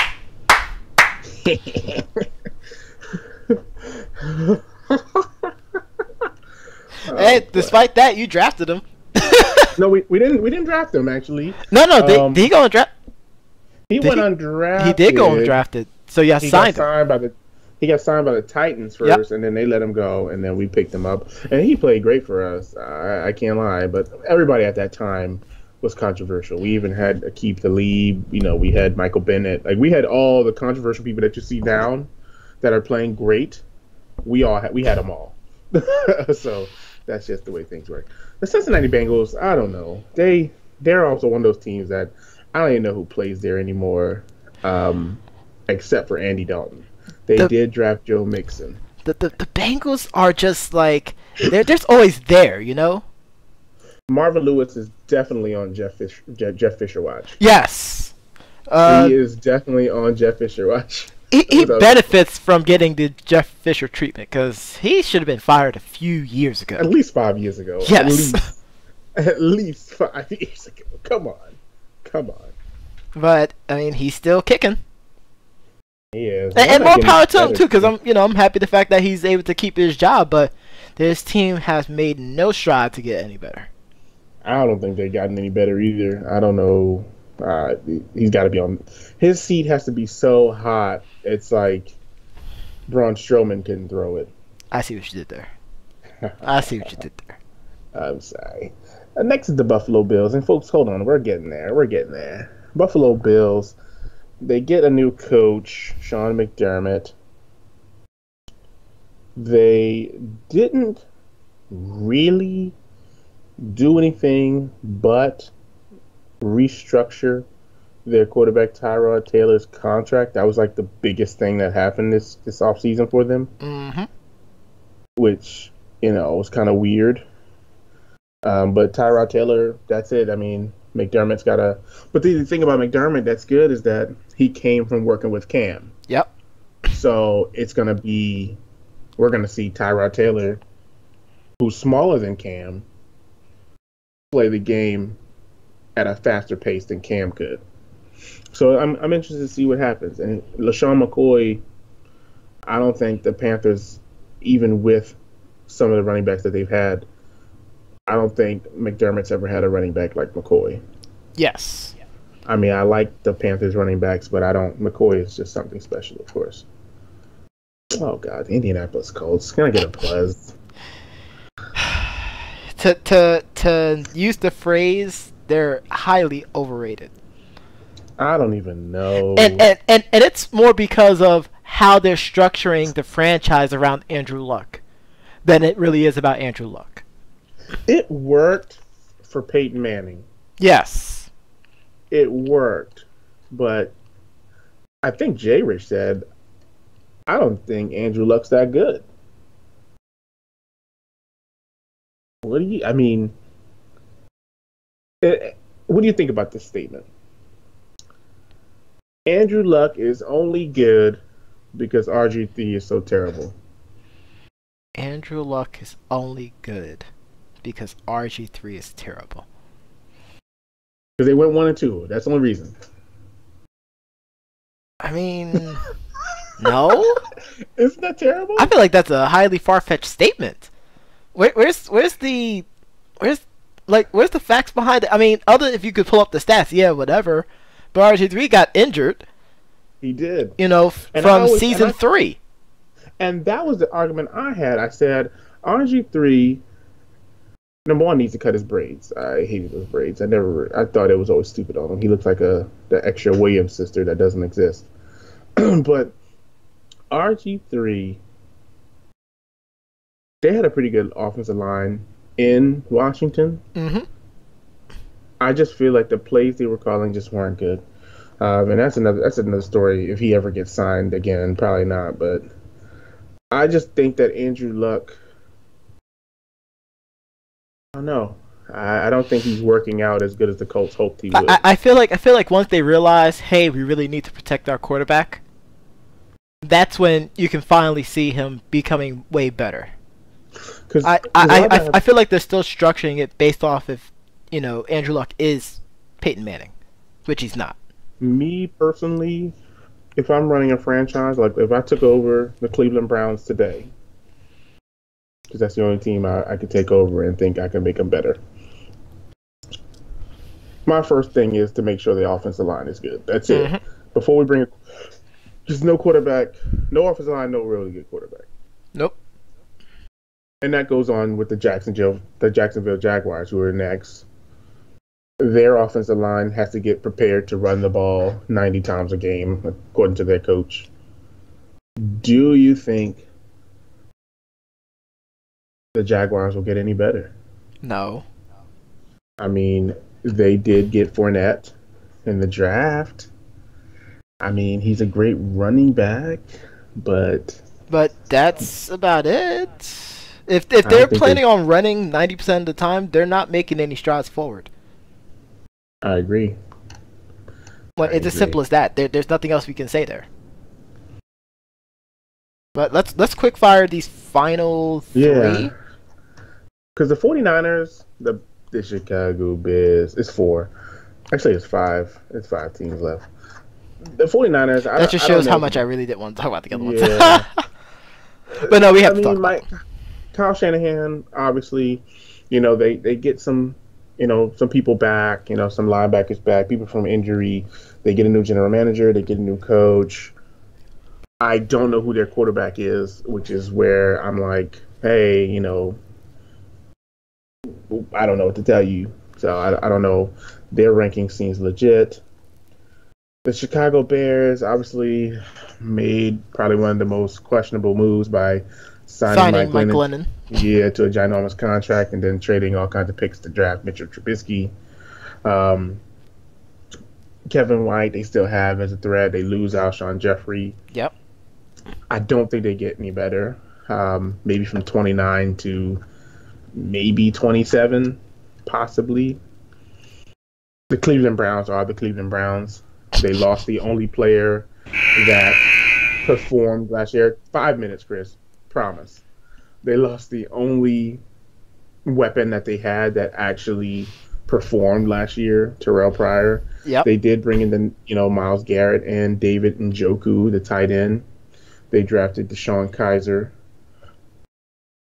Hey, despite that, you drafted him. No, we didn't draft him, actually. No, he got undrafted. He went undrafted. He did go undrafted. So yeah, he got signed by the Titans first, and then they let him go, and then we picked him up, and he played great for us. I can't lie, but everybody at that time was controversial. We even had Aqib Talib. We had Michael Bennett. Like, we had all the controversial people that you see now that are playing great. We had them all. So that's just the way things work. The Cincinnati Bengals, I don't know. They're also one of those teams that I don't even know who plays there anymore, except for Andy Dalton. They did draft Joe Mixon. The Bengals are just like they're just always there, Marvin Lewis is definitely on Jeff Fisher watch. Yes, he is definitely on Jeff Fisher watch. He benefits from getting the Jeff Fisher treatment because he should have been fired a few years ago. At least 5 years ago. Yes, at least 5 years ago. Come on. But I mean, he's still kicking. He is. And more power to him too, because I'm happy the fact that he's able to keep his job. But this team has made no stride to get any better. I don't think they've gotten any better either. I don't know. He's got to be on. His seat has to be so hot. It's like Braun Strowman couldn't throw it. I see what you did there. I'm sorry. Next is the Buffalo Bills, and folks, hold on, we're getting there. Buffalo Bills. They get a new coach, Sean McDermott. They didn't really do anything but restructure their quarterback Tyrod Taylor's contract. That was like the biggest thing that happened this offseason for them. Mm-hmm. Which, was kind of weird. But Tyrod Taylor, that's it. I mean, McDermott's got a... But the thing about McDermott that's good is that he came from working with Cam. Yep. So it's going to be... We're going to see Tyrod Taylor, who's smaller than Cam, play the game at a faster pace than Cam could. So I'm interested to see what happens. And LaShawn McCoy, I don't think the Panthers, even with some of the running backs that they've had, I don't think McDermott's ever had a running back like McCoy. Yes. I mean, I like the Panthers running backs, but I don't. McCoy is just something special, of course. Oh God, the Indianapolis Colts. Can I get a plus? To use the phrase, they're highly overrated. I don't even And, know. and, and, and it's more because of how they're structuring the franchise around Andrew Luck than it really is about Andrew Luck. It worked for Peyton Manning. Yes. It worked, but I think Jay Rich said, I don't think Andrew Luck's that good. What do you? I mean, what do you think about this statement? Andrew Luck is only good because RG3 is so terrible. Andrew Luck is only good because RG3 is terrible. Because they went 1-2. That's the only reason. I mean, no. Isn't that terrible? I feel like that's a highly far-fetched statement. Where's the where's the facts behind it? I mean, other if you could pull up the stats, yeah, whatever. But RG3 got injured. He did. You know, from season 3. And that was the argument I had. I said RG3, number one, needs to cut his braids. I hated those braids. I thought it was always stupid on him. He looks like the extra Williams sister that doesn't exist. But RG3, they had a pretty good offensive line in Washington. Mm-hmm. I just feel like the plays they were calling just weren't good. And that's another story. If he ever gets signed again, probably not. But I just think that Andrew Luck, I don't know. I don't think he's working out as good as the Colts hoped he would. I feel like once they realize, hey, we really need to protect our quarterback, that's when you can finally see him becoming way better. I feel like they're still structuring it based off if, you know, Andrew Luck is Peyton Manning, which he's not. Me personally, if I'm running a franchise, like if I took over the Cleveland Browns today, because that's the only team I could take over and think I can make them better. My first thing is to make sure the offensive line is good. That's it. Mm-hmm. Before we bring just no quarterback, no offensive line, no really good quarterback. Nope. And that goes on with the Jacksonville Jaguars, who are next. Their offensive line has to get prepared to run the ball 90 times a game, according to their coach. Do you think the Jaguars will get any better? No. I mean, they did get Fournette in the draft. I mean, he's a great running back, but that's about it. If they're planning on running 90% of the time, they're not making any strides forward. I agree. Well, it's as simple as that. There's nothing else we can say there. But let's quick fire these final 3. Yeah. Because the 49ers, the Chicago Bears, it's 4. Actually, it's 5. It's 5 teams left. The 49ers, that just shows how much I really didn't want to talk about the other ones. But no, we have to talk about them. Kyle Shanahan, obviously, you know, they get some, you know, some people back, you know, some linebackers back, people from injury. They get a new general manager, they get a new coach. I don't know who their quarterback is, which is where I'm like, hey, you know, I don't know what to tell you. So I don't know. Their ranking seems legit. The Chicago Bears obviously made probably one of the most questionable moves by signing Mike Glennon. Yeah, to a ginormous contract and then trading all kinds of picks to draft Mitchell Trubisky. Kevin White, they still have as a threat. They lose Alshon Jeffrey. Yep. I don't think they get any better. Maybe from 29 to maybe 27, possibly. The Cleveland Browns are the Cleveland Browns. They lost the only player that performed last year. 5 minutes, Chris. Promise. They lost the only weapon that they had that actually performed last year, Terrell Pryor. Yep. They did bring in Myles Garrett and David Njoku, the tight end. They drafted Deshaun Kaiser.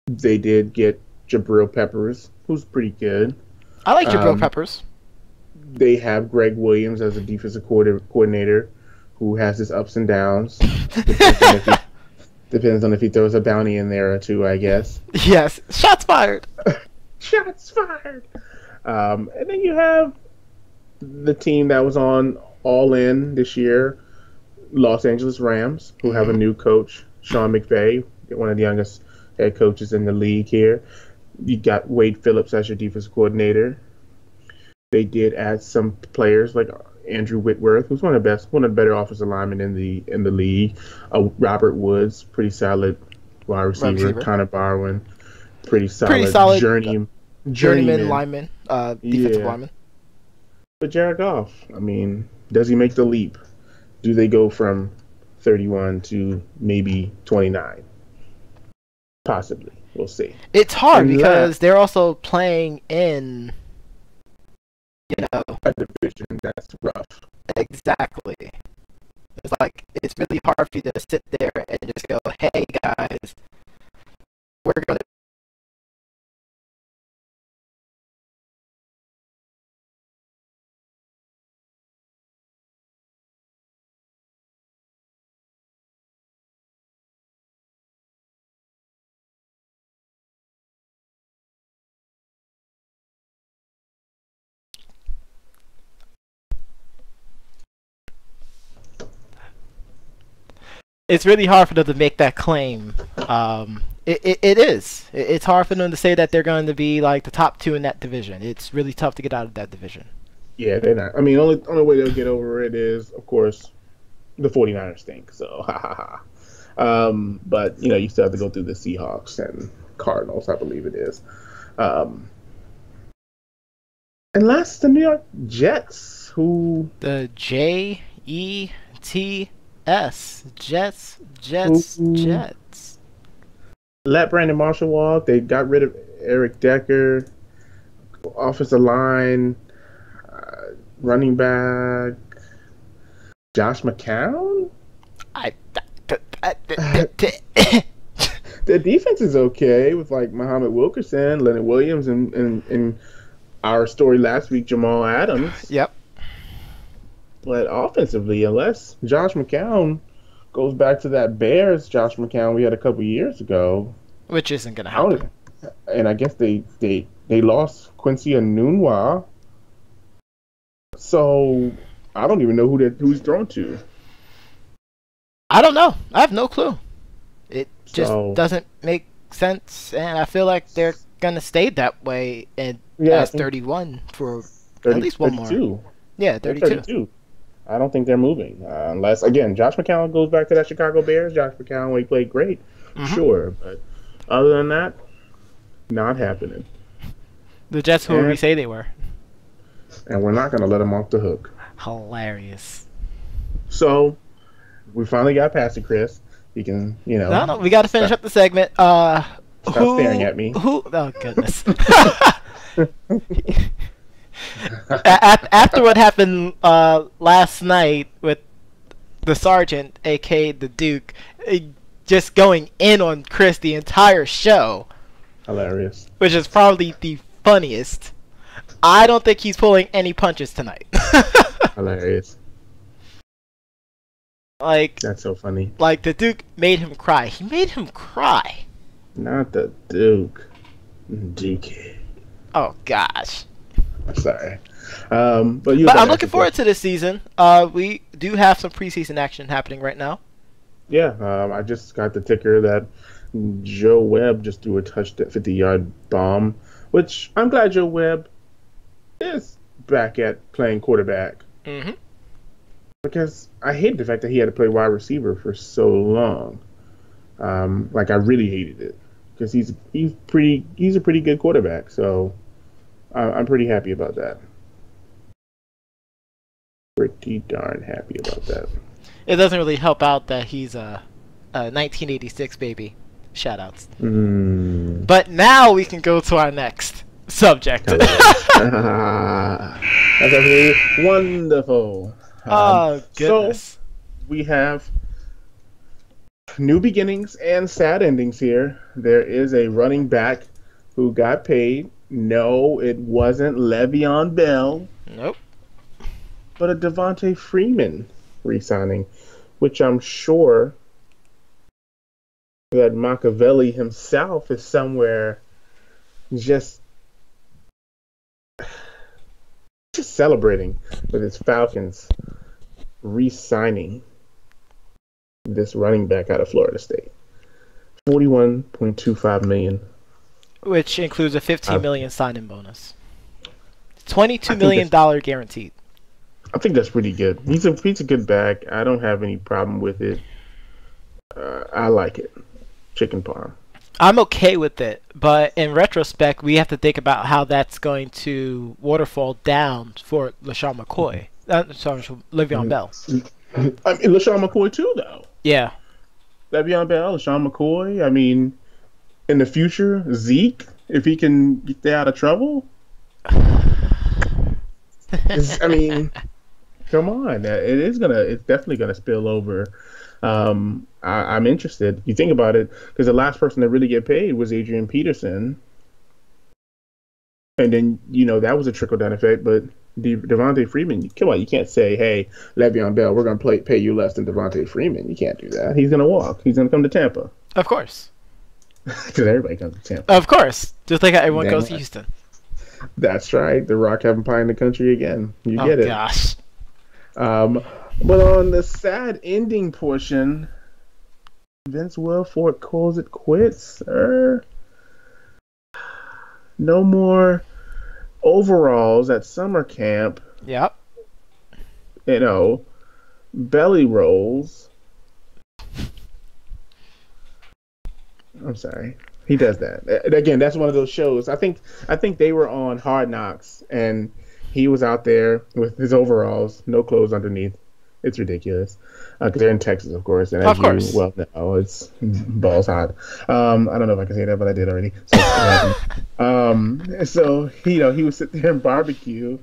They did get Jabril Peppers, who's pretty good. I like Jabril Peppers. They have Greg Williams as a defensive coordinator who has his ups and downs. Depends on if he throws a bounty in there or two, I guess. Yes, shots fired. Shots fired. And then you have the team that was on All In this year, Los Angeles Rams, who have a new coach, Sean McVay, one of the youngest head coaches in the league here. You got Wade Phillips as your defensive coordinator. They did add some players like Andrew Whitworth, who's one of the better offensive linemen in the league. Robert Woods, pretty solid wide receiver. Connor Barwin, pretty solid journeyman lineman, defensive lineman. But Jared Goff, I mean, does he make the leap? Do they go from 31 to maybe 29? Possibly. We'll see. It's hard because they're also playing in, a division that's rough. Exactly. It's like, it's really hard for you to sit there and just go, hey guys, we're going to it's really hard for them to make that claim. It is. It's hard for them to say that they're going to be like the top two in that division. It's really tough to get out of that division. Yeah, they're not. I mean, only way they'll get over it is, of course, the 49ers stink. So, but, you still have to go through the Seahawks and Cardinals, I believe it is. And last, the New York Jets, who... The Jets. Jets. Let Brandon Marshall walk. They got rid of Eric Decker. Offensive line, running back, Josh McCown. The defense is okay with like Muhammad Wilkerson, Leonard Williams, and our story last week, Jamal Adams. Yep. But offensively, unless Josh McCown goes back to that Bears Josh McCown we had a couple years ago, which isn't going to happen. And I guess they lost Quincy Enunwa, so I don't even know who he's thrown to. I don't know. I have no clue. It just doesn't make sense, and I feel like they're going to stay that way as 31 for 30, at least one 32. More. Yeah, 32. I don't think they're moving. Unless, again, Josh McCown goes back to that Chicago Bears. Josh McCown, he played great. Sure. But other than that, not happening. The Jets who we say they were. And we're not going to let them off the hook. Hilarious. So, we finally got past it, Chris. You can, No, we got to finish up the segment. Stop staring at me. Oh, goodness. After what happened last night with the sergeant, aka the Duke, just going in on Chris the entire show. Hilarious. Which is probably the funniest. I don't think he's pulling any punches tonight. Hilarious. That's so funny. Like, the Duke made him cry. He made him cry. Not the Duke. DK. Oh, gosh. Sorry. But I'm looking forward to this season. We do have some preseason action happening right now. Yeah, I just got the ticker that Joe Webb just threw a 50-yard bomb, which I'm glad Joe Webb is back at playing quarterback. Mm-hmm. Because I hated the fact that he had to play wide receiver for so long. I really hated it because he's a pretty good quarterback. So I'm pretty happy about that. Pretty darn happy about that. It doesn't really help out that he's a 1986 baby. Shoutouts. But now we can go to our next subject. That's actually wonderful. Oh, goodness. So we have new beginnings and sad endings here. There is a running back who got paid. No, it wasn't Le'Veon Bell. Nope. but a Devontae Freeman re-signing, which I'm sure that Machiavelli himself is somewhere just celebrating with his Falcons re-signing this running back out of Florida State. $41.25 million. Which includes a $15 million sign-in bonus. $22 million guaranteed. I think that's pretty good. He's a good back. I don't have any problem with it. I like it. Chicken parm. I'm okay with it, but in retrospect, we have to think about how that's going to waterfall down for LaShawn McCoy. Sorry, Le'Veon Bell. I mean, LaShawn McCoy too, though. Yeah. Le'Veon Bell, LaShawn McCoy. I mean, in the future, Zeke, if he can stay out of trouble. I mean, come on. It's definitely gonna spill over. I'm interested. You think about it, because the last person to really get paid was Adrian Peterson, and then that was a trickle down effect. But Devontae Freeman, come on, you can't say, "Hey, Le'Veon Bell, we're gonna pay you less than Devontae Freeman." You can't do that. He's gonna walk. He's gonna come to Tampa. Of course. Because everybody comes to Tampa. Of course, just like how everyone goes to Houston. That's right. The Rock haven't pie in the country again. You get it. Oh gosh. But on the sad ending portion, Vince Wilfork calls it quits. No more overalls at summer camp. Yep. Belly rolls. I'm sorry. He does that. Again, that's one of those shows. I think they were on Hard Knocks, and he was out there with his overalls, no clothes underneath. It's ridiculous. Because they're in Texas, of course. And as you well know, it's balls hot. I don't know if I can say that, but I did already. So he was sitting there in barbecue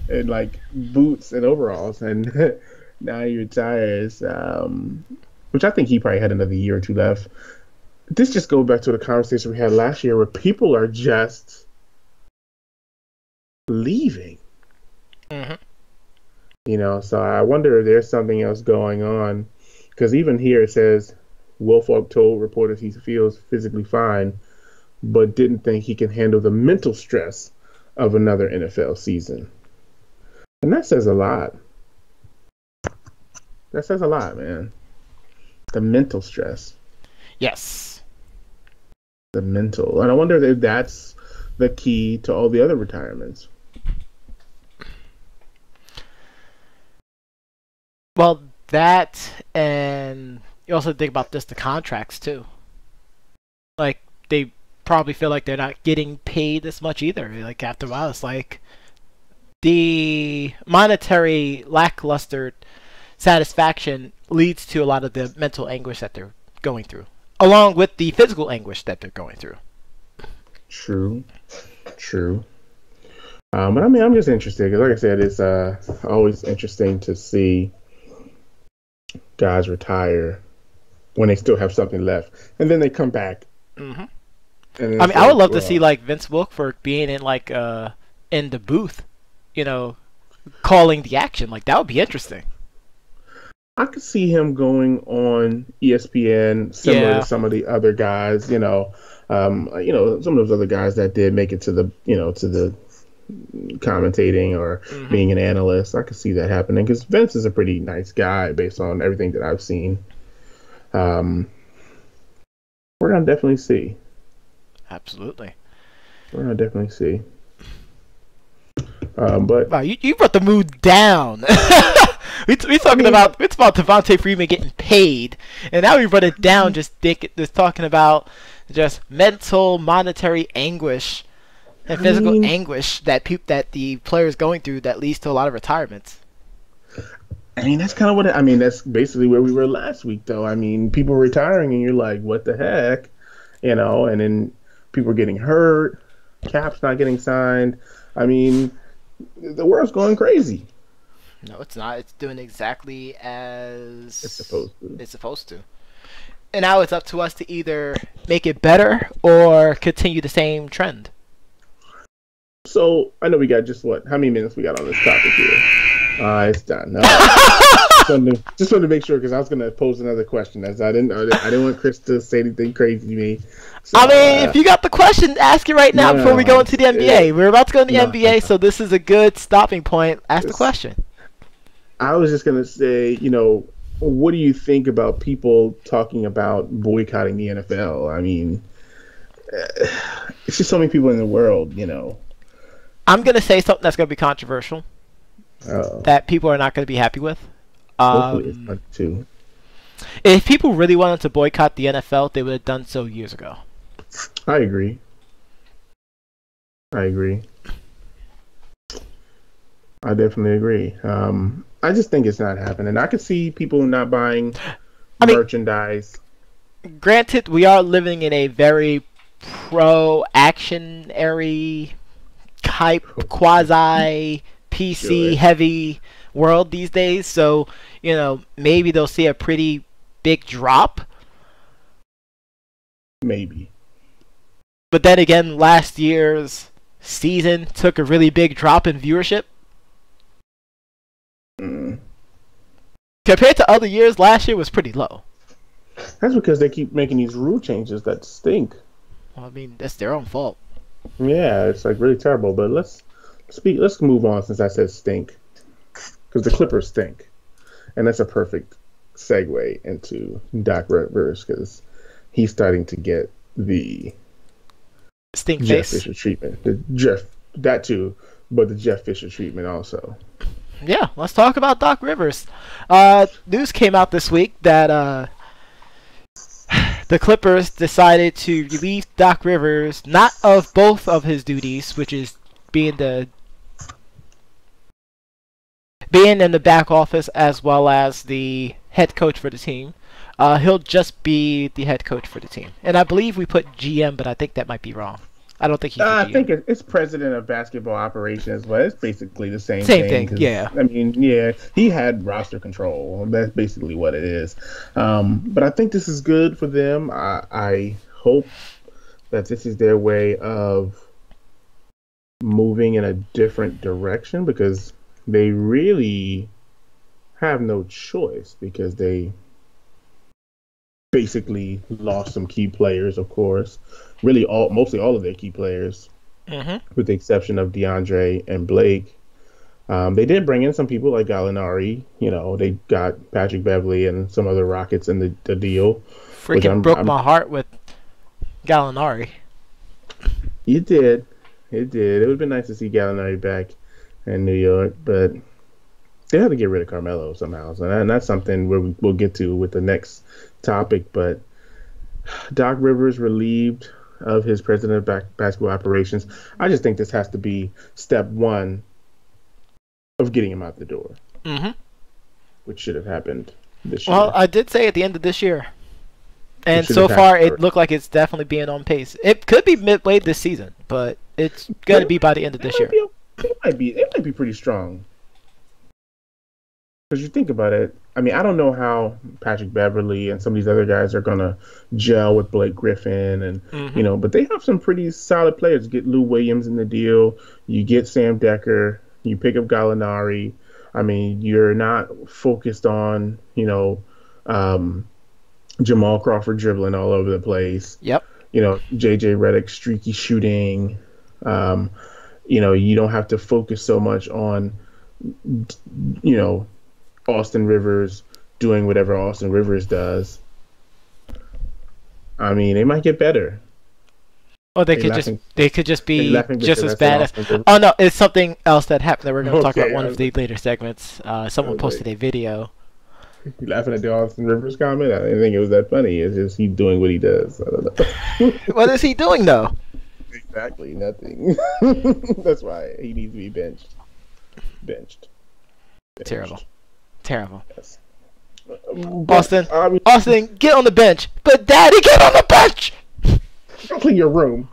in like boots and overalls, and now he retires, which I think he probably had another year or two left. This just goes back to the conversation we had last year where people are just leaving. Mm-hmm. So I wonder if there's something else going on, because even here it says Wilfork told reporters he feels physically fine, but didn't think he can handle the mental stress of another NFL season. And that says a lot. That says a lot, man. The mental stress. Yes. The mental. And I wonder if that's the key to all the other retirements. Well, that, and you also think about just the contracts too. Like, they probably feel like they're not getting paid as much either. Like, after a while, it's like the monetary lackluster satisfaction leads to a lot of the mental anguish that they're going through, along with the physical anguish that they're going through. True. But I mean, I'm just interested, because like I said, it's always interesting to see guys retire when they still have something left, and then they come back. Mm-hmm. I mean, I would love to see like Vince Wilfork being in like in the booth, calling the action. Like, that would be interesting. I could see him going on ESPN, similar to some of the other guys. Some of those other guys that did make it to the to the commentating or being an analyst. I could see that happening, because Vince is a pretty nice guy based on everything that I've seen. We're gonna definitely see. Absolutely. We're gonna definitely see. But wow, you brought the mood down. We're talking about Devontae Freeman getting paid, and now we brought it down. Just talking about just mental, monetary anguish and physical anguish that the players going through that leads to a lot of retirements. I mean, that's kind of that's basically where we were last week, though. I mean, people retiring, and you're like, what the heck, and then people are getting hurt, Cap's not getting signed. I mean, the world's going crazy. No, it's not. It's doing exactly as it's supposed to. It's supposed to. And now it's up to us to either make it better or continue the same trend. So I know we got just how many minutes we got on this topic here? It's done. All right. Just wanted to make sure because I was going to pose another question. As I didn't want Chris to say anything crazy to me. So, I mean, if you got the question, ask it right now before we go into the NBA. We're about to go into the NBA, so this is a good stopping point. Ask the question. I was just going to say, what do you think about people talking about boycotting the NFL? I mean, it's just so many people in the world, I'm going to say something that's going to be controversial. That people are not going to be happy with. Hopefully it's not too. If people really wanted to boycott the NFL, they would have done so years ago. I agree. I definitely agree. I just think it's not happening. I could see people not buying merchandise. Granted, we are living in a very pro-action-ary type, quasi-PC-heavy world these days. So, maybe they'll see a pretty big drop. Maybe. But then again, last year's season took a really big drop in viewership. Compared to other years, last year was pretty low. That's because they keep making these rule changes that stink. Well, I mean, that's their own fault. Yeah, it's like really terrible. But let's move on since I said stink, because the Clippers stink, and that's a perfect segue into Doc Rivers because he's starting to get the stink Jeff face Fisher treatment. That too, but the Jeff Fisher treatment also. Yeah, let's talk about Doc Rivers. News came out this week that the Clippers decided to relieve Doc Rivers not of both of his duties, which is being in the back office as well as the head coach for the team. He'll just be the head coach for the team. And I believe we put GM, but I think that might be wrong. I don't think he's I think it's president of basketball operations, but it's basically the same thing. Yeah. I mean, yeah, he had roster control. That's basically what it is. But I think this is good for them. I hope that this is their way of moving in a different direction because they really have no choice because they basically lost some key players, of course. Really, mostly all of their key players, with the exception of DeAndre and Blake. They did bring in some people like Gallinari. They got Patrick Beverley and some other Rockets in the deal. Freaking broke my heart with Gallinari. It did. It would have been nice to see Gallinari back in New York, but they had to get rid of Carmelo somehow. So that's something we'll get to with the next topic. But Doc Rivers relieved of his president of basketball operations. I just think this has to be step one of getting him out the door, which should have happened this year. Well, I did say at the end of this year. And so far, it looked like it's definitely being on pace. It could be midway this season, but it's going to be by the end of this year. It might be pretty strong. Because you think about it, I mean, I don't know how Patrick Beverley and some of these other guys are going to gel with Blake Griffin, and but they have some pretty solid players. You get Lou Williams in the deal, you get Sam Decker, you pick up Gallinari. I mean, you're not focused on Jamal Crawford dribbling all over the place. Yep. JJ Redick streaky shooting. You don't have to focus so much on Austin Rivers doing whatever Austin Rivers does. I mean, they might get better. Oh, they could just be just as bad as. Oh no, it's something else that happened that we're going to talk about one of the later segments. Someone posted a video. You laughing at the Austin Rivers comment? I didn't think it was that funny. It's just he's doing what he does. I don't know. What is he doing though? Exactly, nothing. That's why he needs to be benched. Terrible. Yes. Austin, get on the bench. But Daddy, get on the bench. Go clean your room.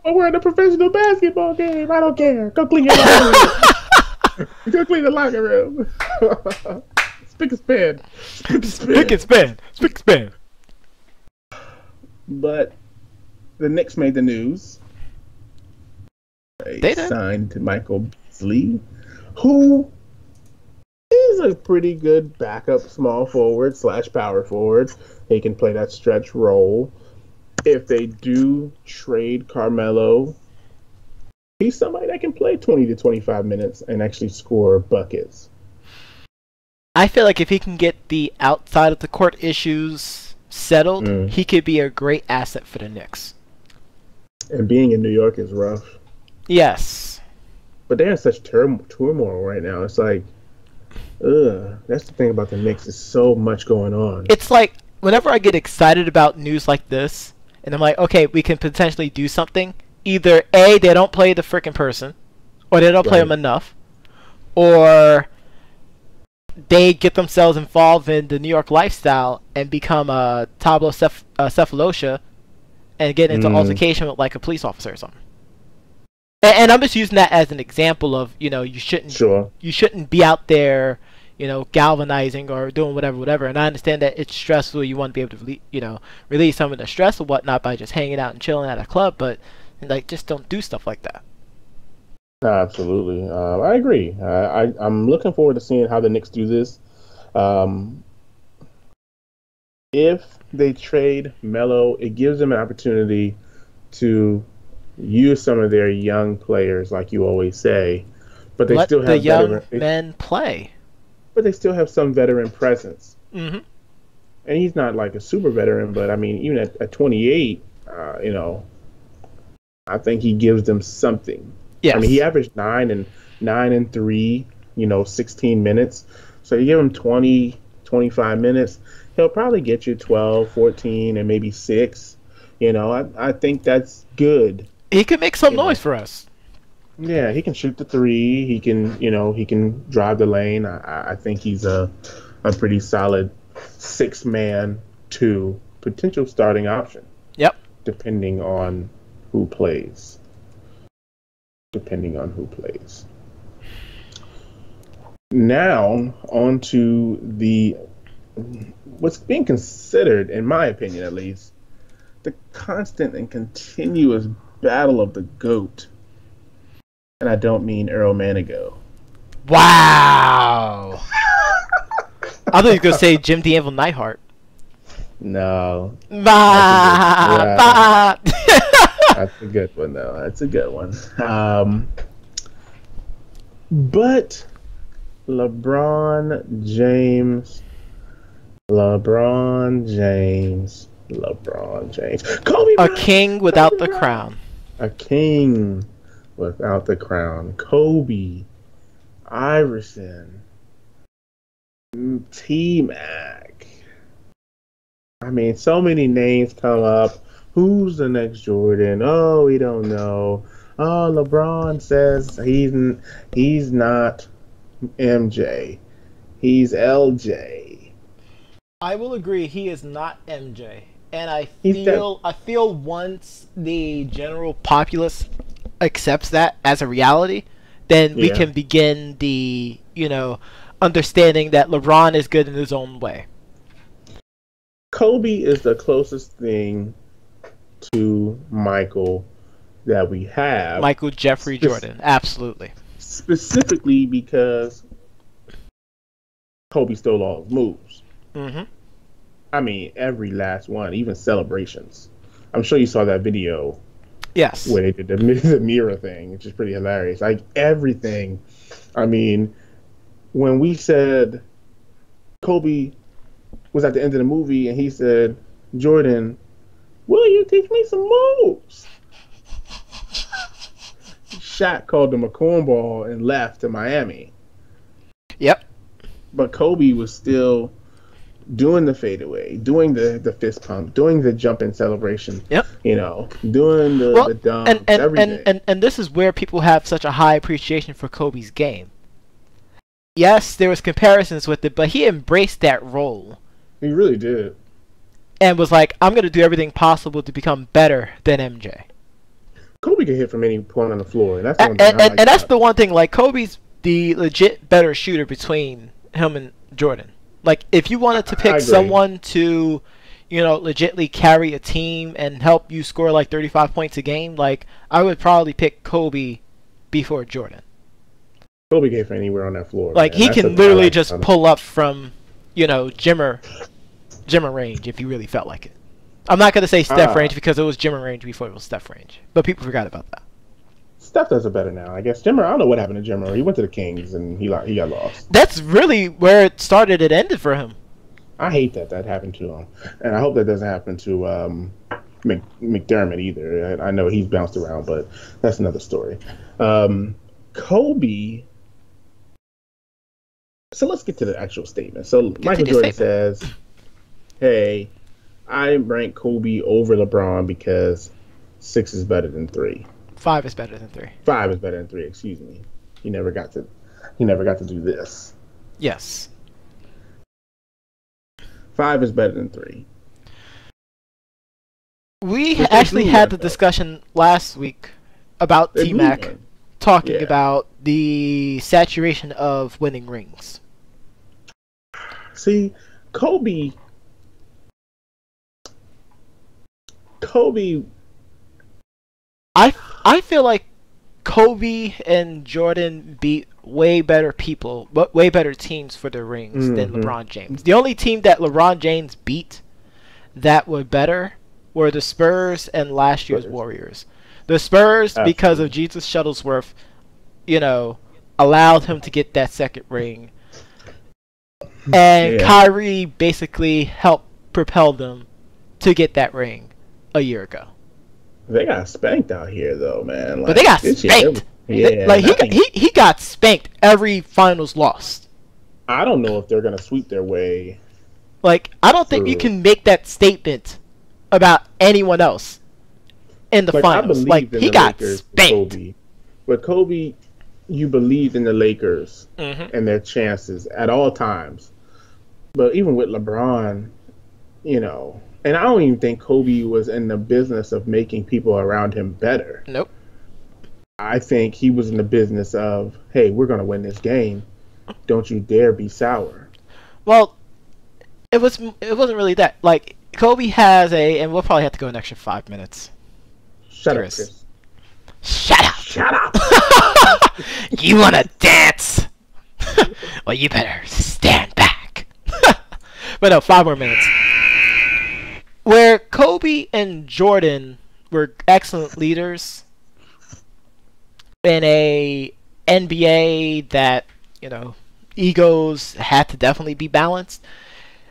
We're in a professional basketball game. I don't care. Go clean your room. Go clean the locker room. Spick and span. But the Knicks made the news. They They did. signed Michael Beasley, who is a pretty good backup small forward slash power forward. He can play that stretch role. If they do trade Carmelo, he's somebody that can play 20 to 25 minutes and actually score buckets. I feel like if he can get the outside of the court issues settled, Mm. he could be a great asset for the Knicks. And being in New York is rough. Yes. But they're in such turmoil right now. It's like, ugh. That's the thing about the Knicks. There's so much going on. It's like whenever I get excited about news like this, and I'm like, okay, we can potentially do something. Either A, they don't play the freaking person, or they don't play Right. them enough, or they get themselves involved in the New York lifestyle and become a tabula cephalosha and get into altercation with like a police officer or something. And I'm just using that as an example of, you shouldn't be out there, galvanizing or doing whatever. And I understand that it's stressful. You want to be able to, release some of the stress or whatnot by just hanging out and chilling at a club, but like just don't do stuff like that. Absolutely. I agree. I'm looking forward to seeing how the Knicks do this. If they trade Melo, it gives them an opportunity to use some of their young players, like you always say, but they Let still have the young men play. But they still have some veteran presence. Mm-hmm. And he's not like a super veteran, but I mean, even at 28, I think he gives them something. Yes. I mean, he averaged 9 and 3, 16 minutes. So you give him 20, 25 minutes, he'll probably get you 12, 14, and maybe 6. I think that's good. He can make some noise for us. Yeah, he can shoot the 3. He can drive the lane. I think he's a pretty solid 6-man to potential starting option. Yep. Depending on who plays. Now, on to what's being considered, in my opinion at least, the constant and continuous battle of the GOAT. And I don't mean Earl Manigault. Wow. I thought you were going to say Jim the Anvil Neidhart. No. That's a good one, though. That's a good one. But LeBron James. Kobe a king without the crown. A king without the crown. Kobe, Iverson, T-Mac. I mean, so many names come up. Who's the next Jordan? Oh, we don't know. Oh, LeBron says he's not MJ. He's LJ. I will agree he is not MJ. And I feel once the general populace accepts that as a reality, then we can begin the, understanding that LeBron is good in his own way. Kobe is the closest thing to Michael that we have. Michael Jeffrey Jordan, absolutely. Specifically because Kobe stole all his moves. Mm-hmm. I mean, every last one, even celebrations. I'm sure you saw that video. Yes. Where they did the mirror thing, which is pretty hilarious. Like, everything. I mean, when we said Kobe was at the end of the movie and he said, Jordan, will you teach me some moves? Shaq called him a cornball and left to Miami. Yep. But Kobe was still doing the fadeaway, doing the fist pump, doing the jumping celebration. Yep. Doing the dunk, everything. And this is where people have such a high appreciation for Kobe's game. Yes, there was comparisons with it, but he embraced that role. He really did. And was like, I'm going to do everything possible to become better than MJ. Kobe can hit from any point on the floor, and that's one thing. And that's the one thing. Like, Kobe's the legit better shooter between him and Jordan. Like, if you wanted to pick someone to, legitly carry a team and help you score like 35 points a game, like, I would probably pick Kobe before Jordan. Kobe came from anywhere on that floor. Like, Man. he That's can something I literally like just about him. pull up from, Jimmer range if he really felt like it. I'm not going to say Steph range because it was Jimmer range before it was Steph range. But people forgot about that. Steph does it better now, I guess. Jimmer, I don't know what happened to Jimmer. He went to the Kings and he got lost. That's really where it started and ended for him. I hate that happened to him, and I hope that doesn't happen to McDermott either. I know he's bounced around, but that's another story. Kobe. So let's get to the actual statement. So Michael Jordan says, "Hey, I rank Kobe over LeBron because 6 is better than 3. 5 is better than 3. 5 is better than 3. Excuse me. He never got to do this. Yes. 5 is better than 3. We actually had the discussion last week about T-Mac talking about the saturation of winning rings. See, Kobe. I feel like Kobe and Jordan beat way better people, but way better teams for their rings than LeBron James. The only team that LeBron James beat that were better were the Spurs and last year's Warriors. The Spurs, because of Jesus Shuttlesworth, allowed him to get that second ring. And Kyrie basically helped propel them to get that ring a year ago. They got spanked out here, though, man. But they got spanked. He got spanked every finals lost. I don't know if they're gonna sweep their way. Like, I don't think you can make that statement about anyone else in the finals. Like, he got spanked. But Kobe, you believed in the Lakers and their chances at all times. But even with LeBron, and I don't even think Kobe was in the business of making people around him better. Nope. I think he was in the business of, hey, we're going to win this game. Don't you dare be sour. Well, it wasn't really that. Like, Kobe has and we'll probably have to go an extra 5 minutes. Shut up, Chris. Shut up. Shut up. You want to dance? Well, you better stand back. But no, 5 more minutes. Where Kobe and Jordan were excellent leaders in a NBA that, egos had to definitely be balanced.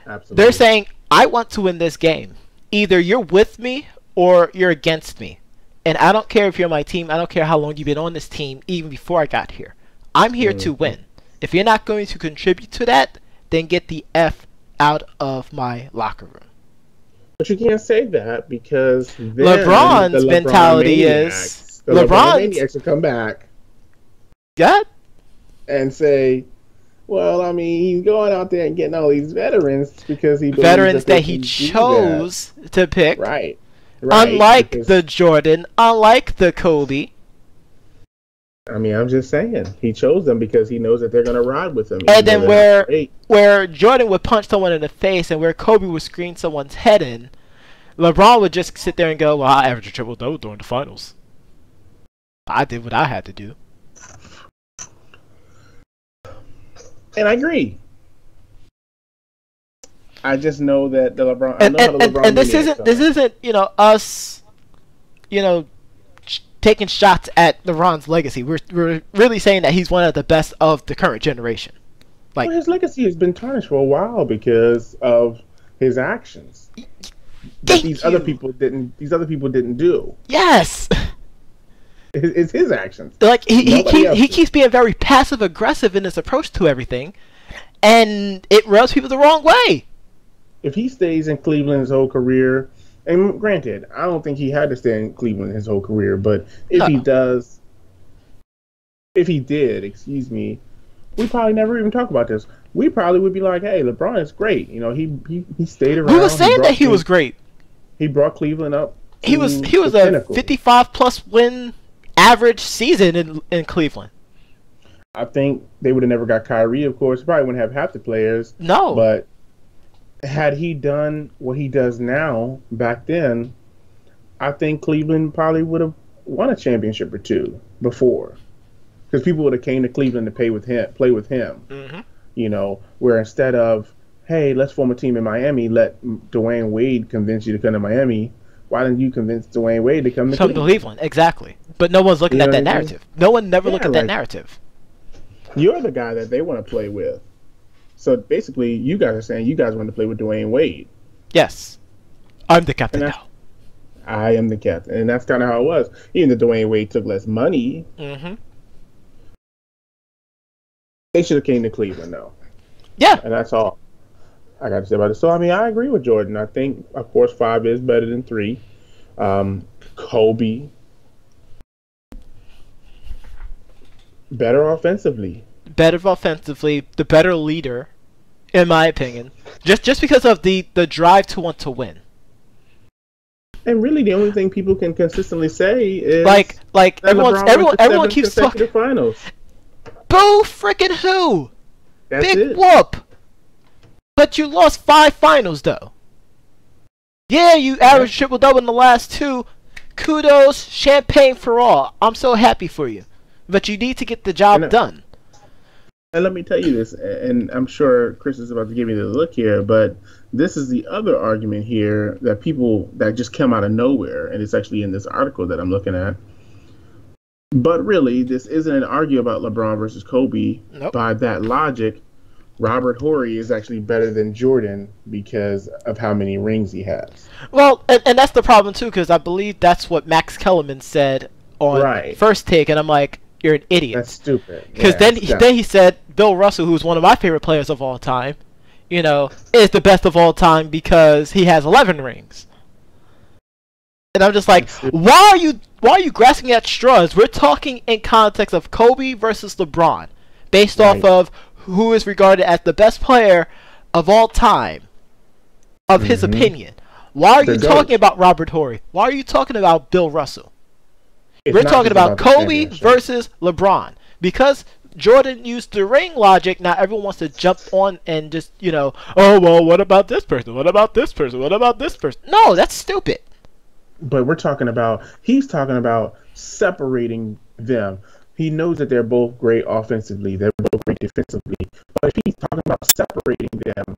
Absolutely. They're saying, I want to win this game. Either you're with me or you're against me. And I don't care if you're my team. I don't care how long you've been on this team, even before I got here. I'm here to win. If you're not going to contribute to that, then get the F out of my locker room. But you can't say that because LeBron's mentality is LeBron maniacs will come back. God? And say, well, I mean, he's going out there and getting all these veterans because he veterans that he chose to pick. Right. Unlike the Jordan, unlike the Kobe. I mean, I'm just saying he chose them because he knows that they're going to ride with him. And then where Jordan would punch someone in the face and where Kobe would screen someone's head in, LeBron would just sit there and go, well, I averaged a triple-double during the finals. I did what I had to do. And I agree. I just know that the LeBron... And this isn't us, taking shots at LeBron's legacy. We're really saying that he's one of the best of the current generation. Like, his legacy has been tarnished for a while because of his actions. These other people didn't do. Yes. It's his actions. Like he keeps being very passive aggressive in his approach to everything, and it rubs people the wrong way. If he stays in Cleveland his whole career. And granted, I don't think he had to stay in Cleveland his whole career, but if he did, we probably never even talk about this. We probably would be like, hey, LeBron is great. He stayed around. We were saying that he was great. He brought Cleveland up. He was a 55+ win average season in Cleveland. I think they would have never got Kyrie, of course. Probably wouldn't have half the players. No. But had he done what he does now back then, I think Cleveland probably would have won a championship or two before. because people would have came to Cleveland to play with him. Mm-hmm. You know, where instead of, hey, let's form a team in Miami, let Dwayne Wade convince you to come to Miami. Why didn't you convince Dwayne Wade to come to Cleveland? Exactly. But no one's looking at that narrative. No one never looked at that narrative. You're the guy that they want to play with. So basically, you guys are saying you guys want to play with Dwayne Wade. Yes. I'm the captain now. I am the captain. And that's kind of how it was. Even though Dwayne Wade took less money, they should have came to Cleveland, though. Yeah. And that's all I got to say about it. So, I mean, I agree with Jordan. I think, of course, 5 is better than 3. Kobe, better offensively. The better leader, in my opinion. Just because of the drive to want to win. And really, the only thing people can consistently say is like everyone keeps talking finals. Boo freaking who? That's Big it. whoop. But you lost 5 finals though. Yeah, you averaged triple-double in the last 2. Kudos, champagne for all. I'm so happy for you. But you need to get the job done. And let me tell you this, and I'm sure Chris is about to give me the look here, but this is the other argument here that people that just come out of nowhere, and it's actually in this article that I'm looking at. But really, this isn't an argument about LeBron versus Kobe. Nope. By that logic, Robert Horry is actually better than Jordan because of how many rings he has. Well, and that's the problem too, because I believe that's what Max Kellerman said on First Take, and I'm like, you're an idiot. That's stupid. Because then he said Bill Russell, who's one of my favorite players of all time, you know, is the best of all time because he has 11 rings. And I'm just like, why are you grasping at straws? We're talking in context of Kobe versus LeBron, based off of who is regarded as the best player of all time, of his opinion. Why are you talking about Robert Horry? Why are you talking about Bill Russell? We're talking about Kobe versus LeBron. Because Jordan used the ring logic, now everyone wants to jump on and just, you know, oh, well, what about this person? What about this person? What about this person? No, that's stupid. But he's talking about separating them. He knows that they're both great offensively. They're both great defensively. But if he's talking about separating them,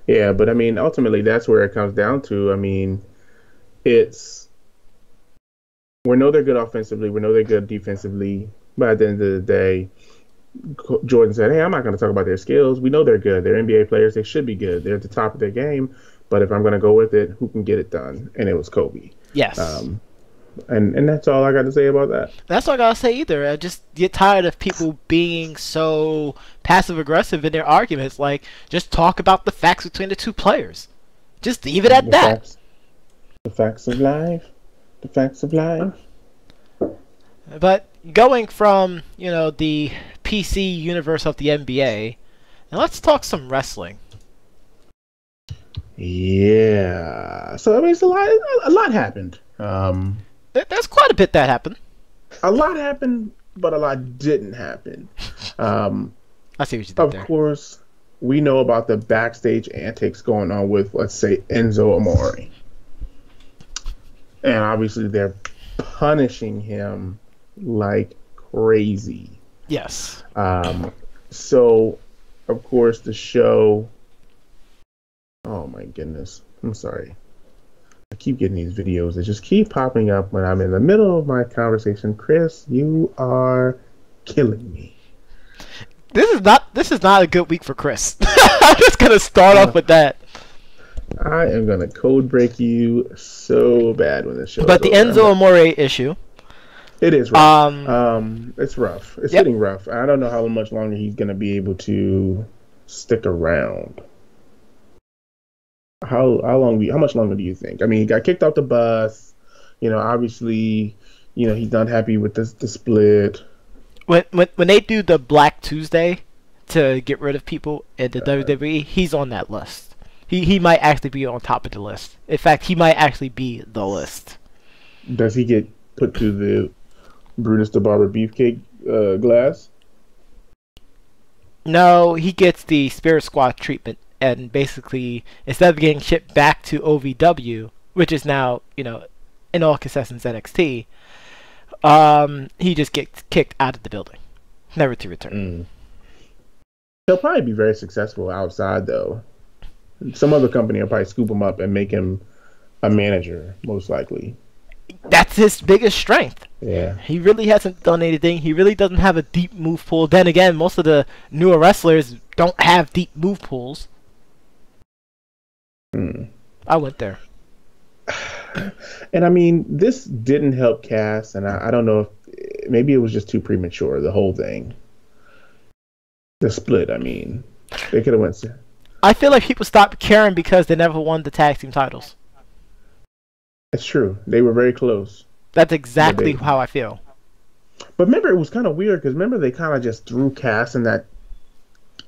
yeah, but I mean, ultimately, that's where it comes down to. I mean, we know they're good offensively, we know they're good defensively, but at the end of the day, Jordan said, hey, I'm not going to talk about their skills. We know they're good. They're NBA players. They should be good. They're at the top of their game. But if I'm going to go with it, who can get it done? And it was Kobe. Yes. And that's all I got to say about that. That's all I got to say either. I just get tired of people being so passive-aggressive in their arguments. Like, just talk about the facts between the two players. Just leave it at that. The facts of life. The facts of life. But going from, you know, the PC universe of the NBA, now let's talk some wrestling. Yeah. So, I mean, it's a lot happened. There's quite a bit that happened. A lot happened, but a lot didn't happen. I see what you did there. Of course, we know about the backstage antics going on with, let's say, Enzo Amore. And obviously, they're punishing him like crazy. Yes. So, of course, the show... Oh, my goodness. I'm sorry. I keep getting these videos that just keep popping up when I'm in the middle of my conversation. Chris, you are killing me. This is not a good week for Chris. I'm just going to start off with that. I am going to code break you so bad when this show But the Enzo Amore issue... It is rough. It's rough. It's getting rough. I don't know how much longer he's going to be able to stick around. How much longer do you think? I mean, he got kicked off the bus. You know, obviously, you know, he's not happy with the split. When they do the Black Tuesday to get rid of people in the WWE, he's on that list. He might actually be on top of the list. In fact, he might actually be the list. Does he get put to the Brutus the Barber Beefcake glass? No, he gets the Spirit Squad treatment, and basically, instead of getting shipped back to OVW, which is now, in all concessions NXT, he just gets kicked out of the building, never to return. He'll probably be very successful outside, though. Some other company will probably scoop him up and make him a manager, most likely. That's his biggest strength. Yeah. He really hasn't done anything. He really doesn't have a deep move pool. Then again, most of the newer wrestlers don't have deep move pools. I went there. And I mean, this didn't help Cass, and I don't know if maybe it was just too premature, the whole thing. The split, I mean. They could have went. I feel like people stopped caring because they never won the tag team titles. It's true. They were very close. That's exactly how I feel. But remember, it was kind of weird because remember they kind of just threw Cass in that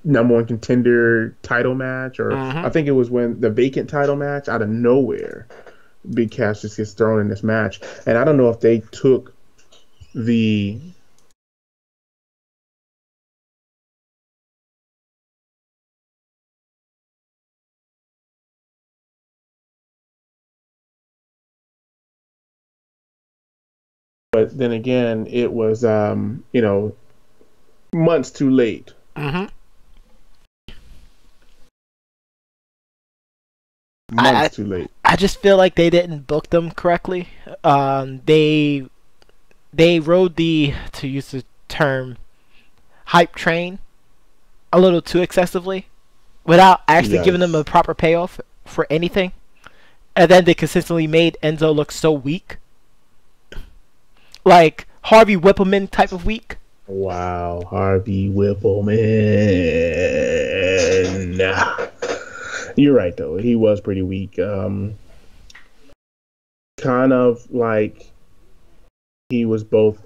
#1 contender title match, or I think it was when the vacant title match out of nowhere, Big Cass just gets thrown in this match, and I don't know if they took the but then again, it was months too late. Months too late. I just feel like they didn't book them correctly. They rode the, to use the term, hype train a little too excessively without actually giving them a proper payoff for anything. And then they consistently made Enzo look so weak. Like Harvey Whippleman type of weak. Wow, Harvey Whippleman. You're right, though. He was pretty weak. Kind of like he was both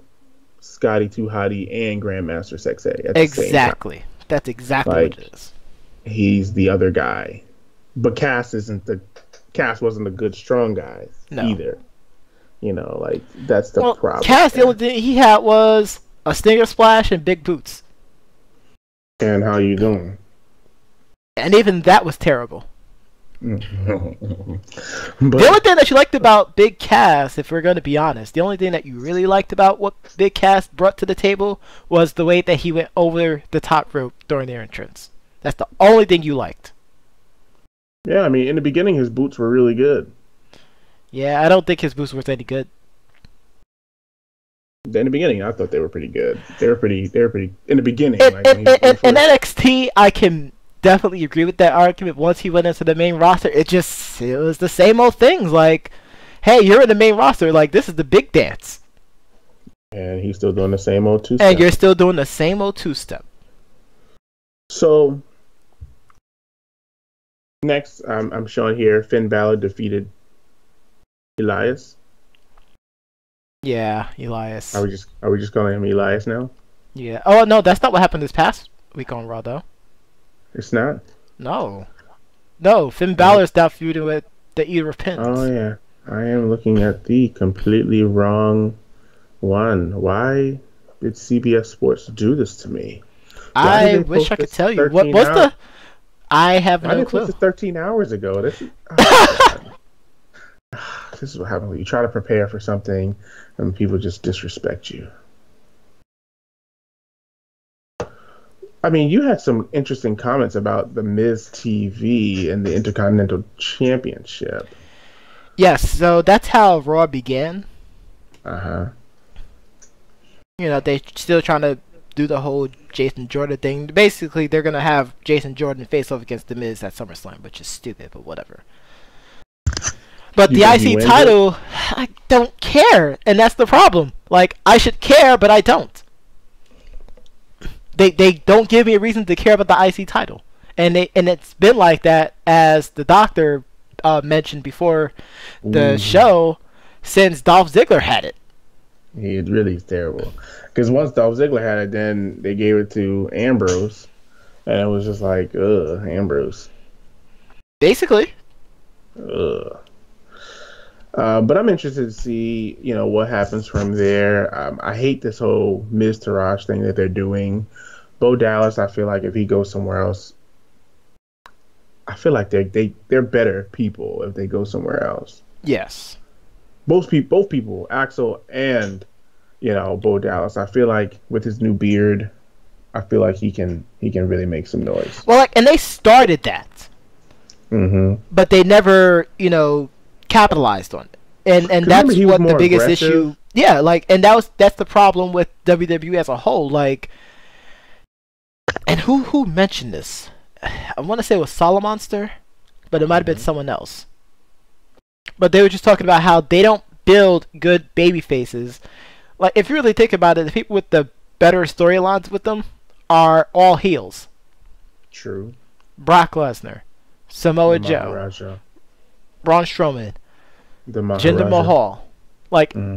Scotty 2 Hotty and Grandmaster Sexay at the same time. That's exactly what it is. He's the other guy. But Cass wasn't a good, strong guy either. That's the problem. Cass, the only thing he had was a Stinger Splash and big boots. And how you doing? And even that was terrible. The only thing that you liked about Big Cass, if we're going to be honest, the only thing that you really liked about what Big Cass brought to the table was the way that he went over the top rope during their entrance. That's the only thing you liked. Yeah, I mean, in the beginning, his boots were really good. Yeah, I don't think his boots were any good. In the beginning, I thought they were pretty good. They were pretty in the beginning. In NXT, I can definitely agree with that argument. Once he went into the main roster, it was the same old things. Like, hey, you're in the main roster. Like, this is the big dance. And he's still doing the same old two-step. And you're still doing the same old two-step. So, next, I'm showing here, Finn Balor defeated Elias. Yeah, Elias. Are we just calling him Elias now? Yeah. Oh no, that's not what happened this past week on Raw, though. It's not? No, Finn Balor's now feuding with the Eater of Pins. Oh yeah, I am looking at the completely wrong one. Why did CBS Sports do this to me? I wish I could tell you. What's the? I have no clue. This 13 hours ago. This is what happens when you try to prepare for something and people just disrespect you. I mean, you had some interesting comments about the Miz TV and the Intercontinental Championship. Yes, so that's how Raw began. Uh-huh. They're still trying to do the whole Jason Jordan thing. Basically, they're going to have Jason Jordan face off against The Miz at SummerSlam, which is stupid, but whatever. But the IC title, I don't care, and that's the problem. Like, I should care, but I don't. They don't give me a reason to care about the IC title, and it's been like that, as the doctor mentioned before the show, since Dolph Ziggler had it. It really is terrible. Because once Dolph Ziggler had it, then they gave it to Ambrose, And it was just like, ugh, Ambrose. Basically. Ugh. But I'm interested to see, what happens from there. I hate this whole Miz Taraj thing that they're doing. Bo Dallas, I feel like if he goes somewhere else, I feel like they're better people if they go somewhere else. Yes. Both people, Axel and Bo Dallas. I feel like with his new beard, I feel like he can really make some noise. Well, and they started that, but they never capitalized on it, and that's what the biggest aggressive. issue. Yeah, and that's the problem with WWE as a whole. And who mentioned this? I want to say it was Solomonster, but it might have been someone else. But they were just talking about how they don't build good baby faces. Like, if you really think about it, the people with the better storylines with them are all heels. True. Brock Lesnar, Samoa Joe, Maharaja. Braun Strowman, The Maharaja. Jinder Mahal.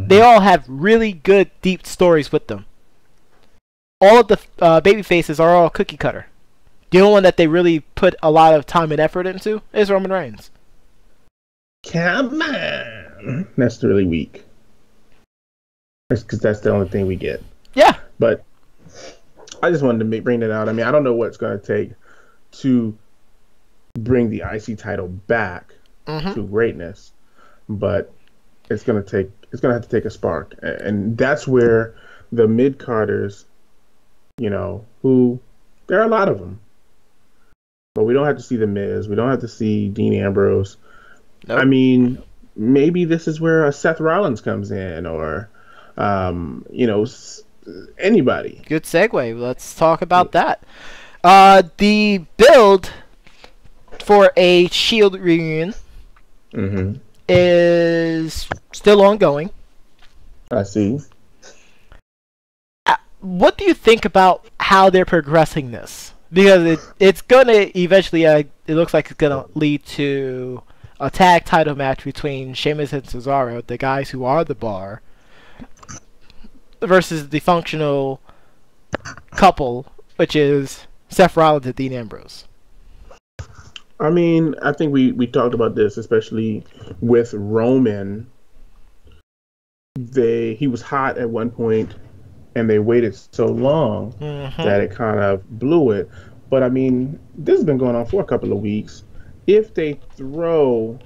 They all have really good, deep stories with them. All of the baby faces are all cookie cutter. The only one that they really put a lot of time and effort into is Roman Reigns. Come on. That's really weak. Because that's the only thing we get. Yeah. But I just wanted to bring that out. I mean, I don't know what it's going to take to bring the IC title back to greatness, but it's going to have to take a spark. And that's where the mid-carders, who there are a lot of them. But we don't have to see The Miz. We don't have to see Dean Ambrose. Nope. I mean, maybe this is where Seth Rollins comes in, or anybody. Good segue. Let's talk about that. The build for a Shield reunion is still ongoing. I see. What do you think about how they're progressing this? Because it's gonna eventually, it looks like it's gonna lead to a tag title match between Sheamus and Cesaro, the guys who are the Bar, versus the functional couple, which is Seth Rollins and Dean Ambrose. I mean, I think we talked about this, especially with Roman. He was hot at one point, and they waited so long that it kind of blew it. But I mean, this has been going on for a couple of weeks. If they throw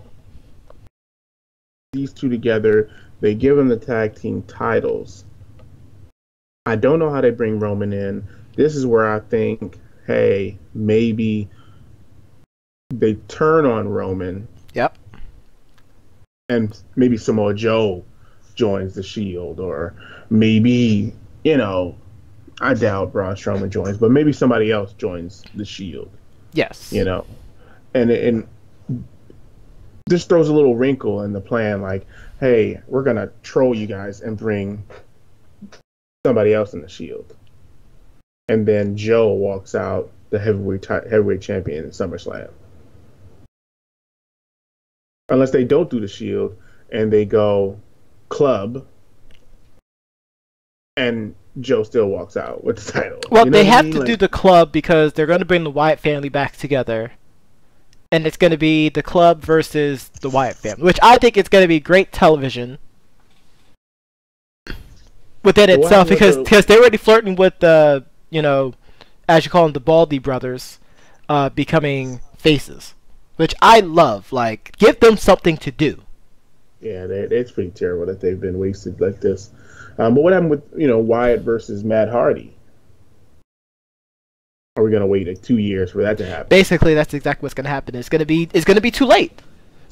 these two together, they give them the tag team titles. I don't know how they bring Roman in. This is where I think, hey, maybe they turn on Roman. Yep. And maybe Samoa Joe joins the Shield, or maybe, I doubt Braun Strowman joins, but maybe somebody else joins the Shield. Yes. And this throws a little wrinkle in the plan, like, hey, we're going to troll you guys and bring somebody else in the Shield. And then Joe walks out the heavyweight champion in SummerSlam. Unless they don't do the Shield and they go club, and Joe still walks out with the title. Well, they have to do the club because they're going to bring the Wyatt family back together. And it's going to be the club versus the Wyatt family, which I think is going to be great television within itself, because they're already flirting with the, as you call them, the Baldy brothers, becoming faces, which I love. Like, give them something to do. Yeah, it's pretty terrible that they've been wasted like this. But what happened with Wyatt versus Matt Hardy? Are we gonna wait 2 years for that to happen? Basically, that's exactly what's gonna happen. It's gonna be too late.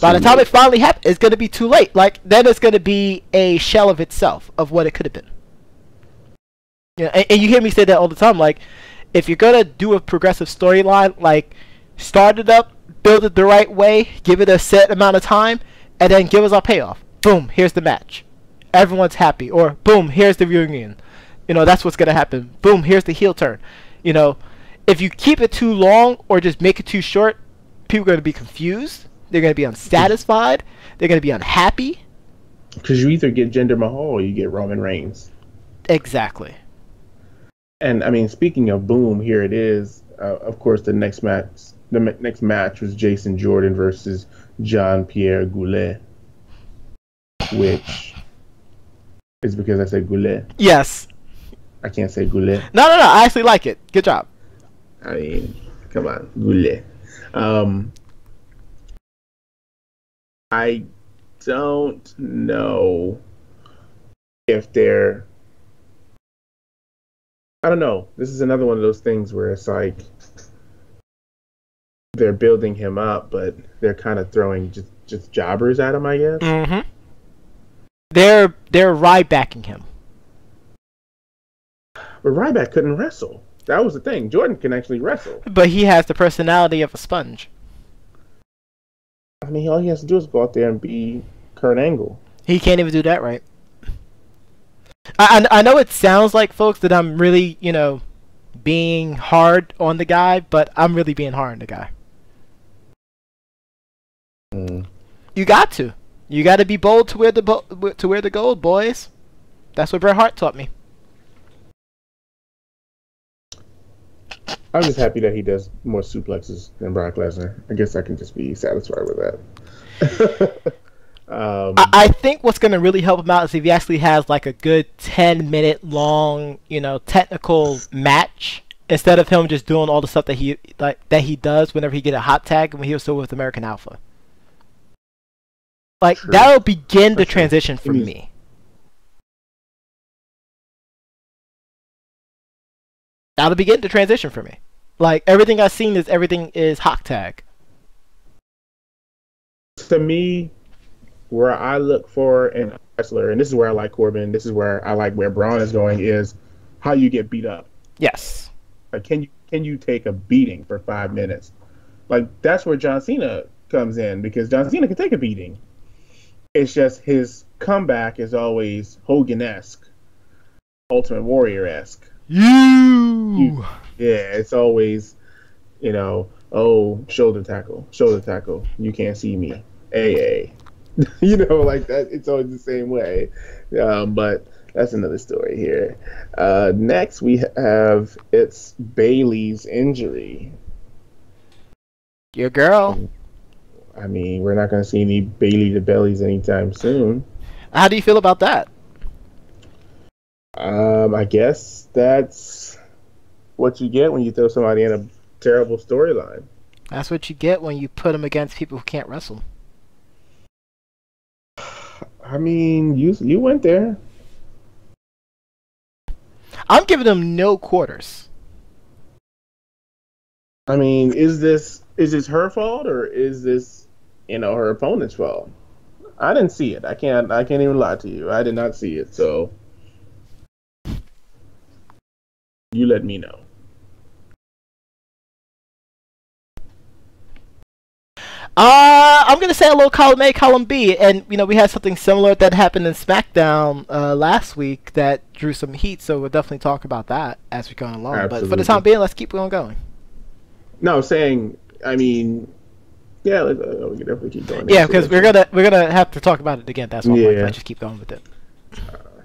By the time it finally happens, it's gonna be too late. Like, then it's gonna be a shell of itself of what it could have been. And you hear me say that all the time. Like, if you're gonna do a progressive storyline, like, start it up, build it the right way, give it a set amount of time, and then give us our payoff. Boom, here's the match. Everyone's happy. Or, boom, here's the reunion. That's what's going to happen. Boom, here's the heel turn. If you keep it too long or just make it too short, people are going to be confused. They're going to be unsatisfied. They're going to be unhappy. Because you either get Jinder Mahal or you get Roman Reigns. Exactly. And, I mean, speaking of boom, here it is. Of course, next match was Jason Jordan versus Jean Pierre Goulet, which is because I said Goulet. Yes. I can't say Goulet. No. I actually like it. Good job. I mean, come on, Goulet. I don't know if they're. I don't know. This is another one of those things where it's like they're building him up, but they're kind of throwing just jobbers at him, I guess. Mm-hmm. They're Rybacking him. But Ryback couldn't wrestle. That was the thing. Jordan can actually wrestle. But he has the personality of a sponge. I mean, all he has to do is go out there and be Kurt Angle. He can't even do that right. I know it sounds like, folks, that I'm really, being hard on the guy, but I'm really being hard on the guy. You got to. You got to be bold to wear the gold, boys. That's what Bret Hart taught me. I'm just happy that he does more suplexes than Brock Lesnar. I guess I can just be satisfied with that. I think what's going to really help him out is if he actually has like a good 10-minute long, technical match, instead of him just doing all the stuff that he does whenever he get a hot tag when he was still with American Alpha. Like, true. That'll begin the transition for me. That'll begin the transition for me. Like, everything I've seen is everything is hot tag. To me, where I look for in a wrestler, and this is where I like Corbin, this is where I like where Braun is going, is how you get beat up. Yes. Like, can you take a beating for 5 minutes? Like, that's where John Cena comes in, because John Cena can take a beating. It's just his comeback is always Hogan-esque, Ultimate Warrior-esque. Yeah, it's always, shoulder tackle, you can't see me, AA. Like that. It's always the same way. But that's another story here. Next, we have it's Bayley's injury. Your girl. I mean, we're not going to see any Bayley to bellies anytime soon. How do you feel about that? I guess that's what you get when you throw somebody in a terrible storyline. That's what you get when you put them against people who can't wrestle. I mean, you went there. I'm giving them no quarters. I mean, is this her fault or is this, her opponent's fault? I didn't see it. I can't even lie to you. I did not see it. So you let me know. I'm gonna say a little column A, column B, and we had something similar that happened in SmackDown last week that drew some heat. So we'll definitely talk about that as we go along. Absolutely. But for the time being, let's keep on going. No, saying, I mean, yeah, we can definitely keep going. Yeah, because we're gonna have to talk about it again. That's why I just keep going with it.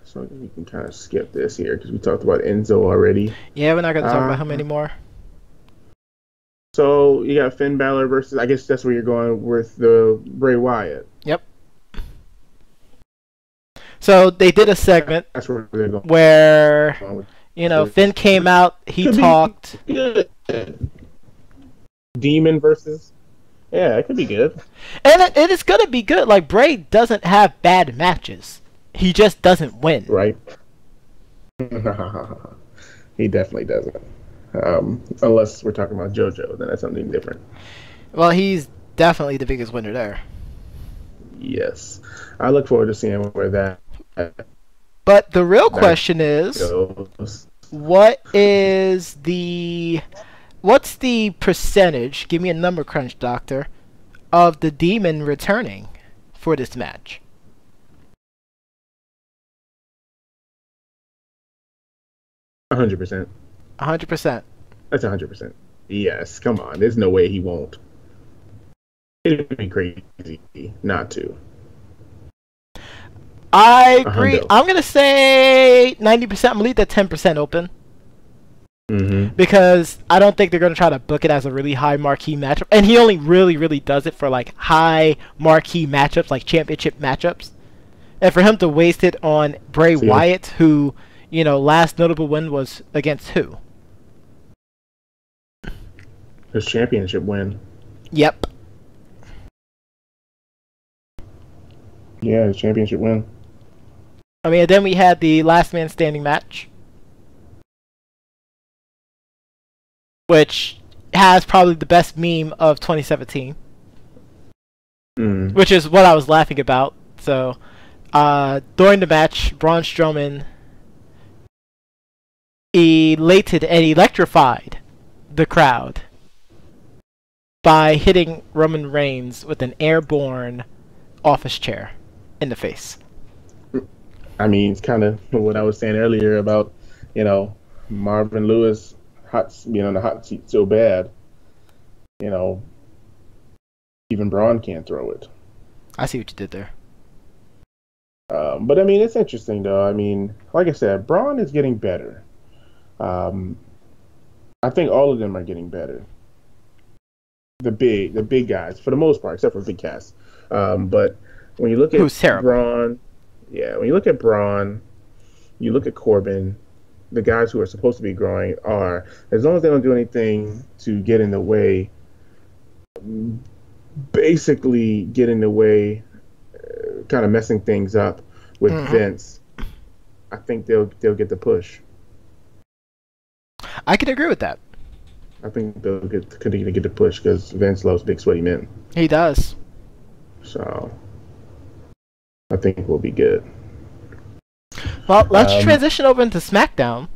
So we can kind of skip this here because we talked about Enzo already. Yeah, we're not gonna talk about him anymore. So you got Finn Balor versus, I guess that's where you're going with the Bray Wyatt. Yep. So they did a segment where Finn came out, he talked. Demon versus. Yeah, it could be good. And it is gonna be good. Like, Bray doesn't have bad matches. He just doesn't win. Right. He definitely doesn't. Unless we're talking about JoJo, then that's something different. Well, he's definitely the biggest winner there. Yes. I look forward to seeing where that... But the real question is, what's the percentage, give me a number crunch, doctor, of the Demon returning for this match? 100%. 100%. That's 100%. Yes, come on. There's no way he won't. It'd be crazy not to. I agree. I'm going to say 90%. I'm going to leave that 10% open. Mm-hmm. because I don't think they're going to try to book it as a really high marquee matchup. And he only really does it for like high marquee matchups, like championship matchups. And for him to waste it on Bray See, Wyatt, who, last notable win was against who? his championship win. Yep. Yeah, his championship win. I mean, and then we had the last man standing match, which has probably the best meme of 2017, which is what I was laughing about. So, during the match, Braun Strowman elated and electrified the crowd by hitting Roman Reigns with an airborne office chair in the face. I mean, it's kind of what I was saying earlier about, Marvin Lewis being on the hot seat so bad. Even Braun can't throw it. I see what you did there. But I mean, it's interesting though. I mean, like I said, Braun is getting better. I think all of them are getting better. The big guys, for the most part, except for Big Cass. But when you look at Braun, when you look at Braun, you look at Corbin, the guys who are supposed to be growing are, as long as they don't do anything to get in the way, basically get in the way, kind of messing things up with Vince, I think they'll get the push. I can agree with that. I think they'll continue to get the push because Vince loves big sweaty men. He does. So I think we'll be good. Well, let's transition over into SmackDown.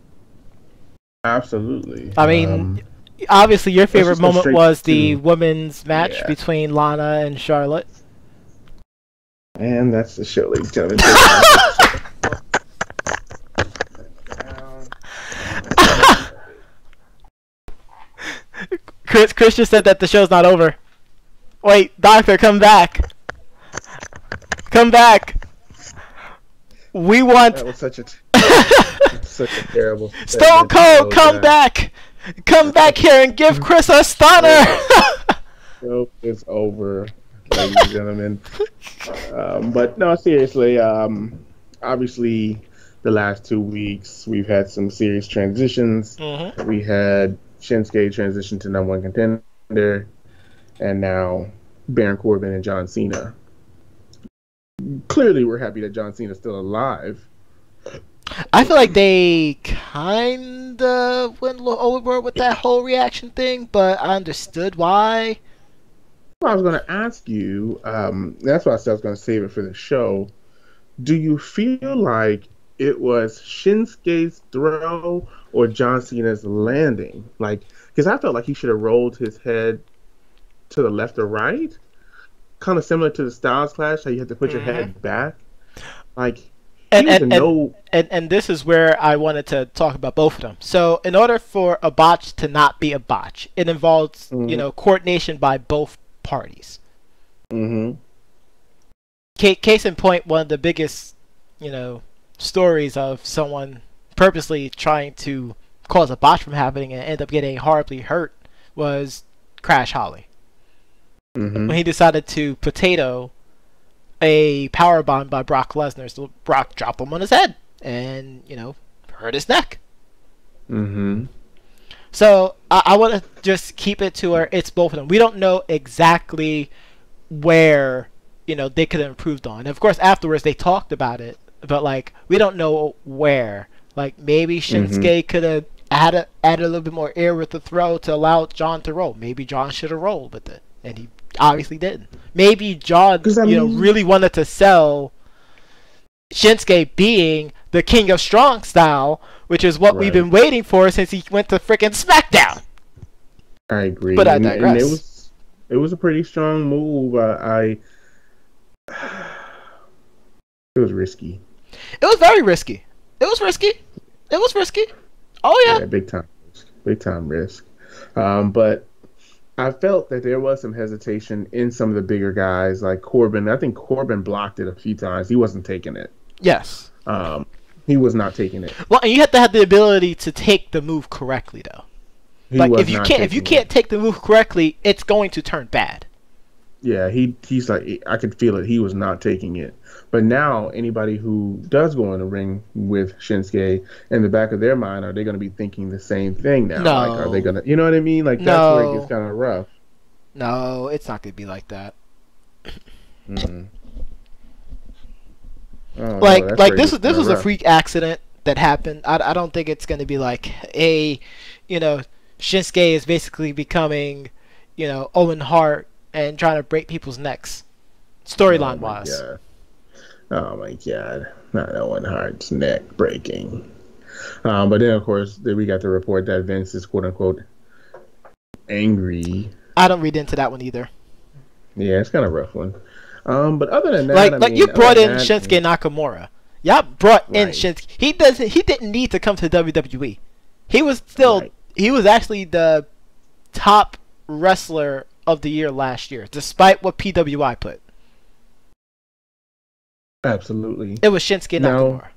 Absolutely. I mean, obviously your favorite moment was the women's match between Lana and Charlotte. And that's the show, ladies and gentlemen. Chris just said that the show's not over. Wait, Doctor, come back. Come back. We want... That was such a terrible... Stone Cold, come back. Come back here and give Chris a stunner. Show is over, ladies and gentlemen. But no, seriously, obviously the last 2 weeks we've had some serious transitions. We had Shinsuke transition to number one contender, and now Baron Corbin and John Cena. Clearly, we're happy that John Cena's still alive. I feel like they kind of went a little overboard with that whole reaction thing, but I understood why. Well, I was going to ask you, that's why I said I was going to save it for the show. Do you feel like it was Shinsuke's throw or John Cena's landing? Like, because I felt like he should have rolled his head to the left or right, kind of similar to the Styles Clash, how you have to put your head back. Like, and this is where I wanted to talk about both of them. So, in order for a botch to not be a botch, it involves coordination by both parties. Case in point, one of the biggest stories of someone purposely trying to cause a botch from happening and end up getting horribly hurt was Crash Holly. When he decided to potato a powerbomb by Brock Lesnar, so Brock dropped him on his head and, hurt his neck. So I want to just keep it to where it's both of them. We don't know exactly where, they could have improved on. And of course, afterwards they talked about it, but like, we don't know where. Like, maybe Shinsuke could have added a little bit more air with the throw to allow John to roll. Maybe John should have rolled with it, and he obviously didn't. Maybe John, really wanted to sell Shinsuke being the King of Strong Style, which is what we've been waiting for since he went to frickin' SmackDown. I agree. But I digress. And it was a pretty strong move. It was risky. It was very risky. It was risky. Oh yeah. Big time risk. But I felt that there was some hesitation in some of the bigger guys, like Corbin. I think Corbin blocked it a few times. He wasn't taking it. Yes. He was not taking it. Well, and you have to have the ability to take the move correctly, though. He Like was if you not can't taking it. take the move correctly, it's going to turn bad. Yeah, he's like, I could feel it. He was not taking it. But now anybody who does go in the ring with Shinsuke, in the back of their mind, are they going to be thinking the same thing now? Like, are they No, going to, you know what I mean? Like, that's where it gets no, kind of rough. no. It's not going to be like that. Mm. Oh no, Like that's where it this gets was this kind of was a rough. freak accident that happened. I don't think it's going to be like a, you know, Shinsuke is basically becoming, Owen Hart and trying to break people's necks, Oh storyline my wise. god. Oh my god. Not Owen Hart's neck breaking. But then, of course, then we got the report that Vince is quote unquote angry. I don't read into that one either. Yeah, it's kind of a rough one. But other than that, Like I like you mean, other brought than in that, Shinsuke Nakamura. Y'all brought in right, Shinsuke. He didn't need to come to WWE. He was still right, he was actually the top wrestler of the year last year, despite what PWI put. absolutely. It was Shinsuke Now, Nakamura.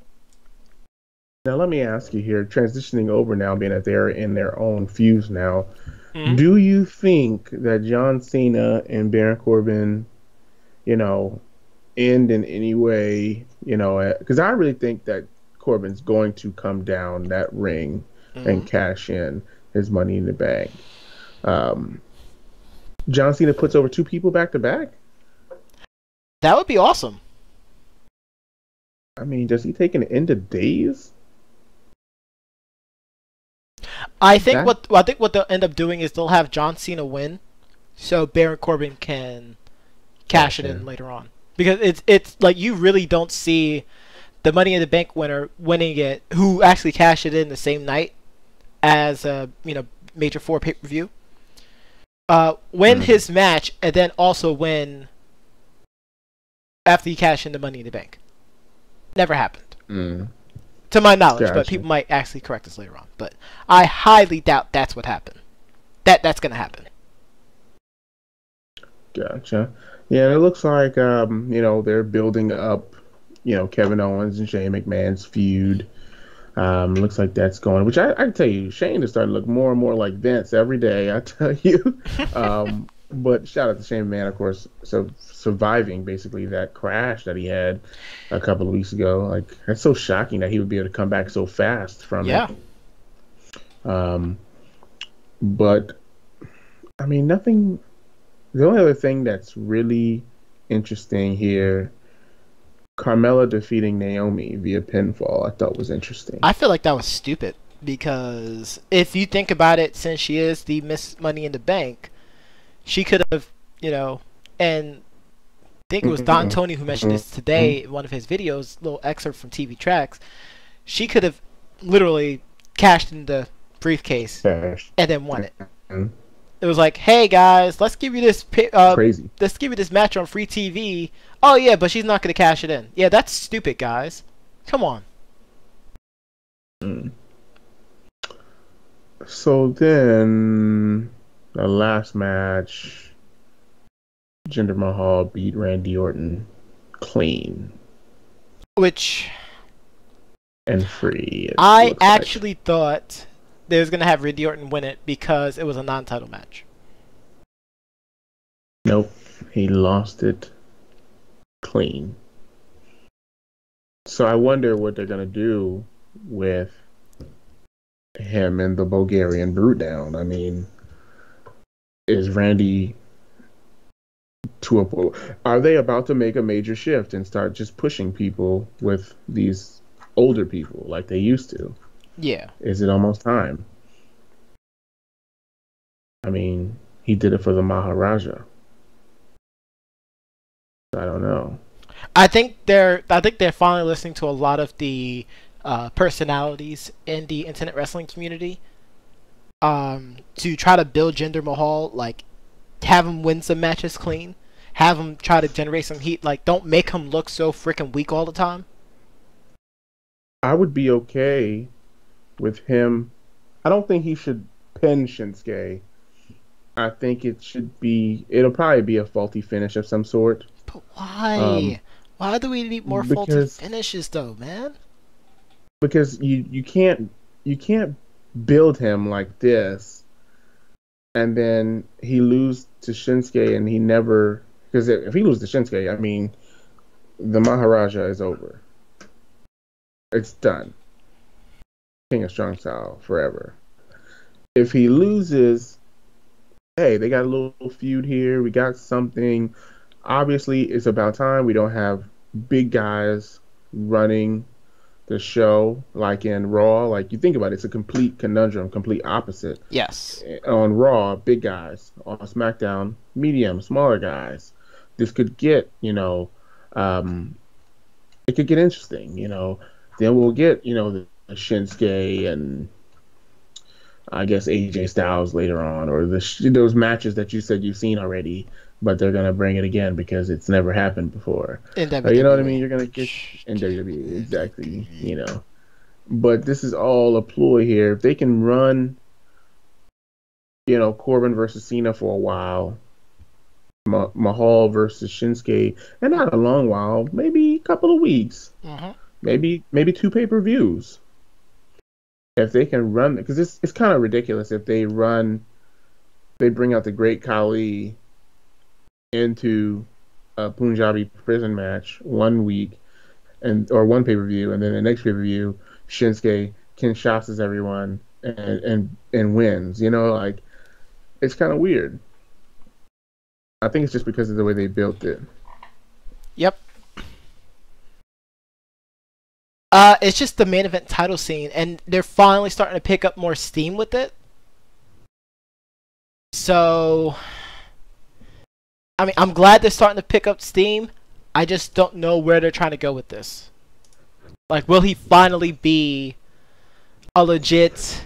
now let me ask you here, transitioning over now, being that they're in their own fuse now, Hmm. do you think that John Cena and Baron Corbin, you know, end in any way, because I really think that Corbin's going to come down that ring and Hmm. cash in his money in the bank. Um, John Cena puts over two people back to back. That would be awesome. I mean, does he take an end of days? That I think what they'll end up doing is they'll have John Cena win, so Baron Corbin can cash cash it in in. later on. Because it's like you really don't see the Money in the Bank winner winning it, who actually cashed it in the same night as a major four pay per view. Win Mm, his match and then also win after he cashed in the Money in the Bank. Never happened, mm, to my knowledge. But gotcha, people might actually correct us later on. But I highly doubt that's what happened. That's gonna happen. gotcha. Yeah, it looks like they're building up, Kevin Owens and Shane McMahon's feud. Looks like that's going, which I can tell you, Shane is starting to look more and more like Vince every day. I tell you. But shout out to Shane McMahon, of course, so surviving basically that crash that he had a couple of weeks ago. Like that's so shocking that he would be able to come back so fast from it. Yeah. Um, but I mean, nothing. The only other thing that's really interesting here, Carmella defeating Naomi via pinfall, I thought was interesting. I feel like that was stupid because if you think about it, since she is the Miss Money in the Bank, she could have, and I think it was Don Mhm, Tony who mentioned mhm, this today in one of his videos, little excerpt from TV Tracks. She could have literally cashed in the briefcase cash. and then won it. Mhm. It was like, hey guys, Crazy. let's give you this match on free TV. Oh yeah, but she's not gonna cash it in. Yeah, that's stupid, guys. Come on. Mm. So then, the last match, Jinder Mahal beat Randy Orton clean Which and free, it I looks like. actually thought they was gonna have Randy Orton win it because it was a non-title match. Nope, he lost it clean. So I wonder what they're gonna do with him and the Bulgarian Brute down. I mean, is Randy to a po- are they about to make a major shift and start just pushing people with these older people like they used to? Yeah. Is it almost time? I mean, he did it for the Maharaja. I don't know. I think they're finally listening to a lot of the personalities in the internet wrestling community to try to build Jinder Mahal, like have him win some matches clean, have him try to generate some heat, like don't make him look so freaking weak all the time. I would be okay with him. I don't think he should pin Shinsuke. I think it'll probably be a faulty finish of some sort. But Um, why? Why do we need more faulty because finishes though, man? because you can't build him like this, and then he lose to Shinsuke, and he never, because if he loses to Shinsuke, I mean, the Maharaja is over. It's done. King of Strong Style forever. If he loses, hey, they got a little feud here. We got something. Obviously, it's about time. We don't have big guys running the show like in Raw. Like, you think about it, it's a complete conundrum, complete opposite. Yes. On Raw, big guys. On SmackDown, medium, smaller guys. This could get, it could get interesting, Then we'll get, the Shinsuke and I guess AJ Styles later on, or those matches that you said you've seen already, but they're gonna bring it again because it's never happened before. In WWE. You know what I mean? You're gonna get in WWE, exactly. But this is all a ploy here. If they can run, Corbin versus Cena for a while, Mahal versus Shinsuke, and not a long while, maybe a couple of weeks, maybe 2 pay-per-views. If they can run, because it's kind of ridiculous if they bring out the Great Khali into a Punjabi prison match 1 week or one pay-per-view, and then the next pay-per-view Shinsuke Kinshasas everyone and wins. It's kind of weird. I think it's just because of the way they built it. Yep. It's just the main event title scene, and they're finally starting to pick up more steam with it. So, I mean, I'm glad they're starting to pick up steam. I just don't know where they're trying to go with this. Like, will he finally be a legit,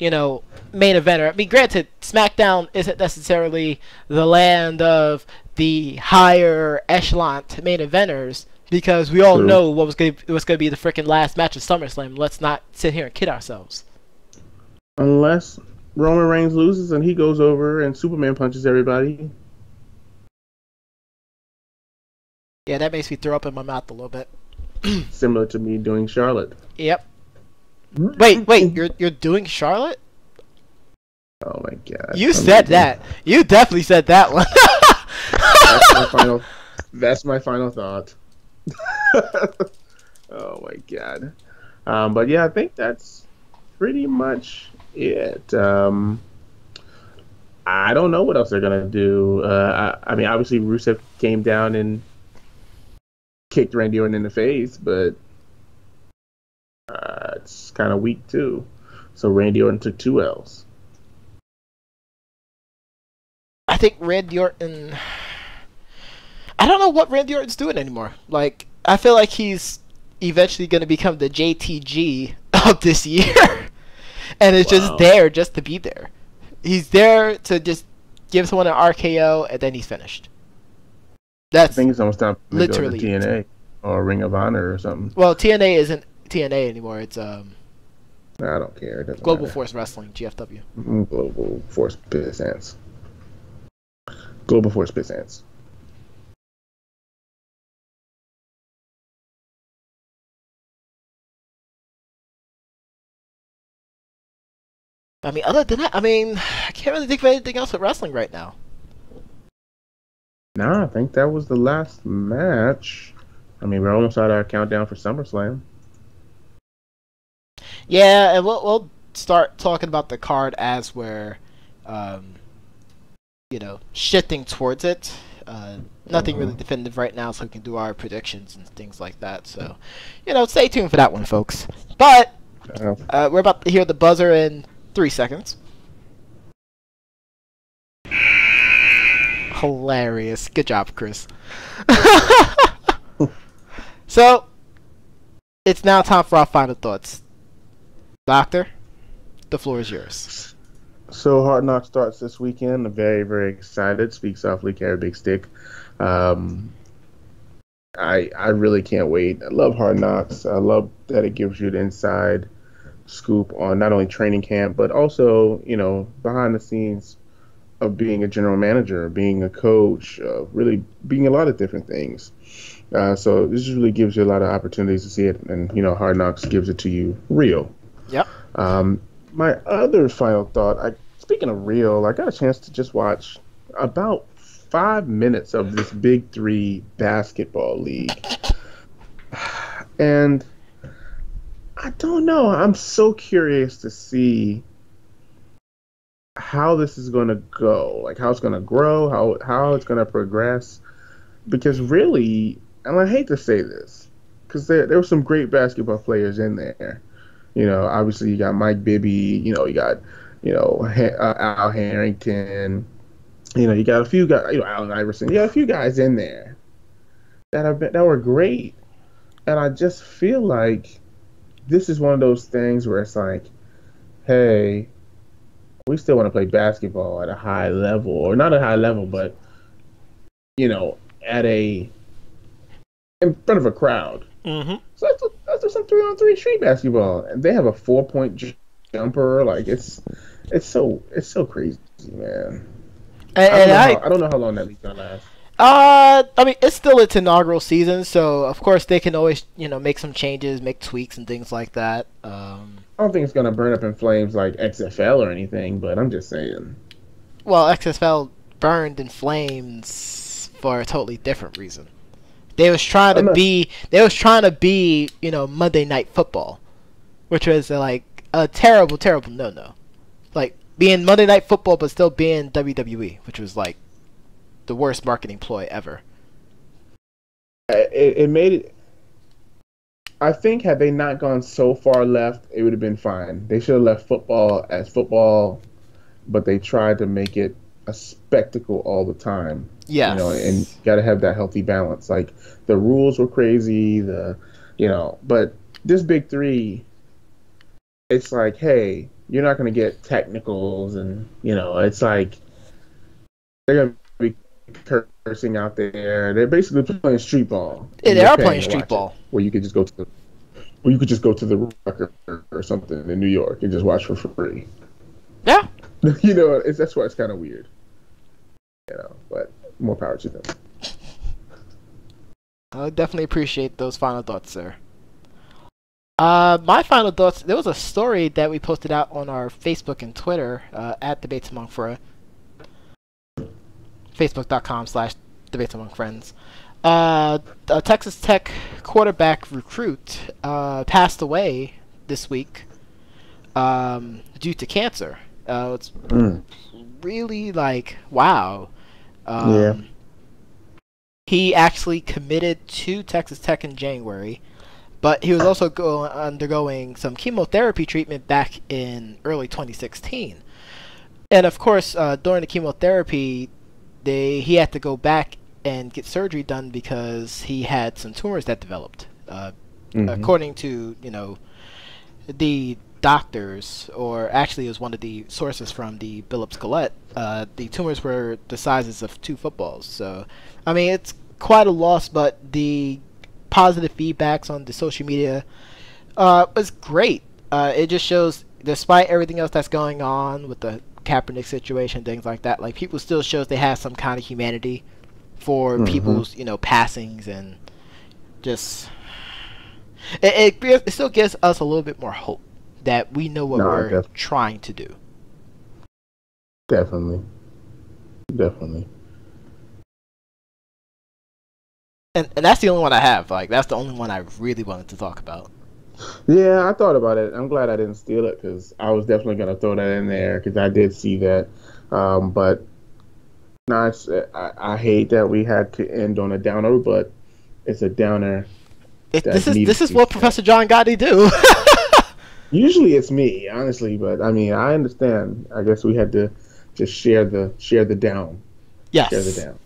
main eventer? I mean, granted, SmackDown isn't necessarily the land of the higher echelon main eventers, because we all know what was going to be the freaking last match of SummerSlam. Let's not sit here and kid ourselves. Unless Roman Reigns loses and he goes over and Superman punches everybody. Yeah, that makes me throw up in my mouth a little bit. Similar to me doing Charlotte. Yep. Wait, you're doing Charlotte? Oh my god. You said that. You definitely said that one. That's my final thought. Oh my god. But yeah, I think that's pretty much it. I don't know what else they're gonna do. I mean, obviously Rusev came down and kicked Randy Orton in the face, but it's kind of weak too. So Randy Orton took 2 L's. I think Randy Orton. I don't know what Randy Orton's doing anymore. Like, I feel like he's eventually going to become the JTG of this year. And it's just there just to be there. He's there to just give someone an RKO, and then he's finished. That's I think it's almost time to literally go to TNA or Ring of Honor or something. Well, TNA isn't TNA anymore. It's I don't care. Global Force Wrestling, GFW. Global Force Pissants. Global Force Pissants. I mean, other than that, I can't really think of anything else with wrestling right now. Nah, I think that was the last match. I mean, we're almost at our countdown for SummerSlam. Yeah, and we'll start talking about the card as we're, shifting towards it. Nothing really definitive right now, so we can do our predictions and things like that. So, stay tuned for that one, folks. But we're about to hear the buzzer in 3 seconds. Hilarious. Good job, Chris. So, it's now time for our final thoughts. Doctor, the floor is yours. So, Hard Knock starts this weekend. I'm very, very excited. Speak softly, carry a big stick. I really can't wait. I love Hard Knocks. I love that it gives you the inside scoop on not only training camp, but also, behind the scenes of being a general manager, being a coach, really being a lot of different things. So this really gives you a lot of opportunities to see it, and Hard Knocks gives it to you real. Yep. Um, my other final thought, speaking of real, I got a chance to just watch about 5 minutes of this Big Three basketball league, and I don't know. I'm so curious to see how this is going to go, like how it's going to grow, how it's going to progress. Because really, and I hate to say this, because there were some great basketball players in there. Obviously you got Mike Bibby. You got Al Harrington. You got a few guys. Allen Iverson. You got a few guys in there that were great, and I just feel like this is one of those things where it's like, hey, we still want to play basketball at a high level, or not a high level, but at a in front of a crowd. Mm-hmm. So let's do some 3-on-3 street basketball, and they have a 4-point jumper. Like it's so crazy, man. I don't know how long that league's gonna last. I mean, it's still its inaugural season, so of course they can always, make some changes, make tweaks and things like that. I don't think it's gonna burn up in flames like XFL or anything, but I'm just saying. Well, XFL burned in flames for a totally different reason. They was trying to be, Monday Night Football, which was like a terrible, terrible no. Like being Monday Night Football, but still being WWE, which was like the worst marketing ploy ever. It made it. I think had they not gone so far left, it would have been fine. They should have left football as football, but they tried to make it a spectacle all the time. Yes. And got to have that healthy balance. Like the rules were crazy, but this Big Three, it's like, hey, you're not going to get technicals, and it's like they're going to be cursing out there. They're basically playing street ball. Yeah, they are playing street ball. Where you could just go to the Rucker or something in New York and just watch for free. Yeah. That's why it's kind of weird. But more power to them. I definitely appreciate those final thoughts, sir. My final thoughts, there was a story that we posted out on our Facebook and Twitter, at Debates Among Friends. Facebook.com/Debates Among Friends. A Texas Tech quarterback recruit passed away this week due to cancer. It's really like, wow. Yeah. He actually committed to Texas Tech in January, but he was also undergoing some chemotherapy treatment back in early 2016. And of course, during the chemotherapy, he had to go back and get surgery done because he had some tumors that developed. According to, the doctors, or actually it was one of the sources from the Billups Gazette, the tumors were the sizes of 2 footballs. So, I mean, it's quite a loss, but the positive feedbacks on the social media was great. It just shows, despite everything else that's going on with the Kaepernick situation, things like that, like people still shows they have some kind of humanity for people's, passings, and just it still gives us a little bit more hope that we know what we're trying to do. Definitely. And that's the only one I have. Like, that's the only one I really wanted to talk about. Yeah, I thought about it. I'm glad I didn't steal it, because I was definitely going to throw that in there, because I did see that. But no, I hate that we had to end on a downer, but it's a downer. This is what Professor John Gotti do. Usually it's me, honestly, but I mean, I understand. I guess we had to just share the down. Yes. Share the down.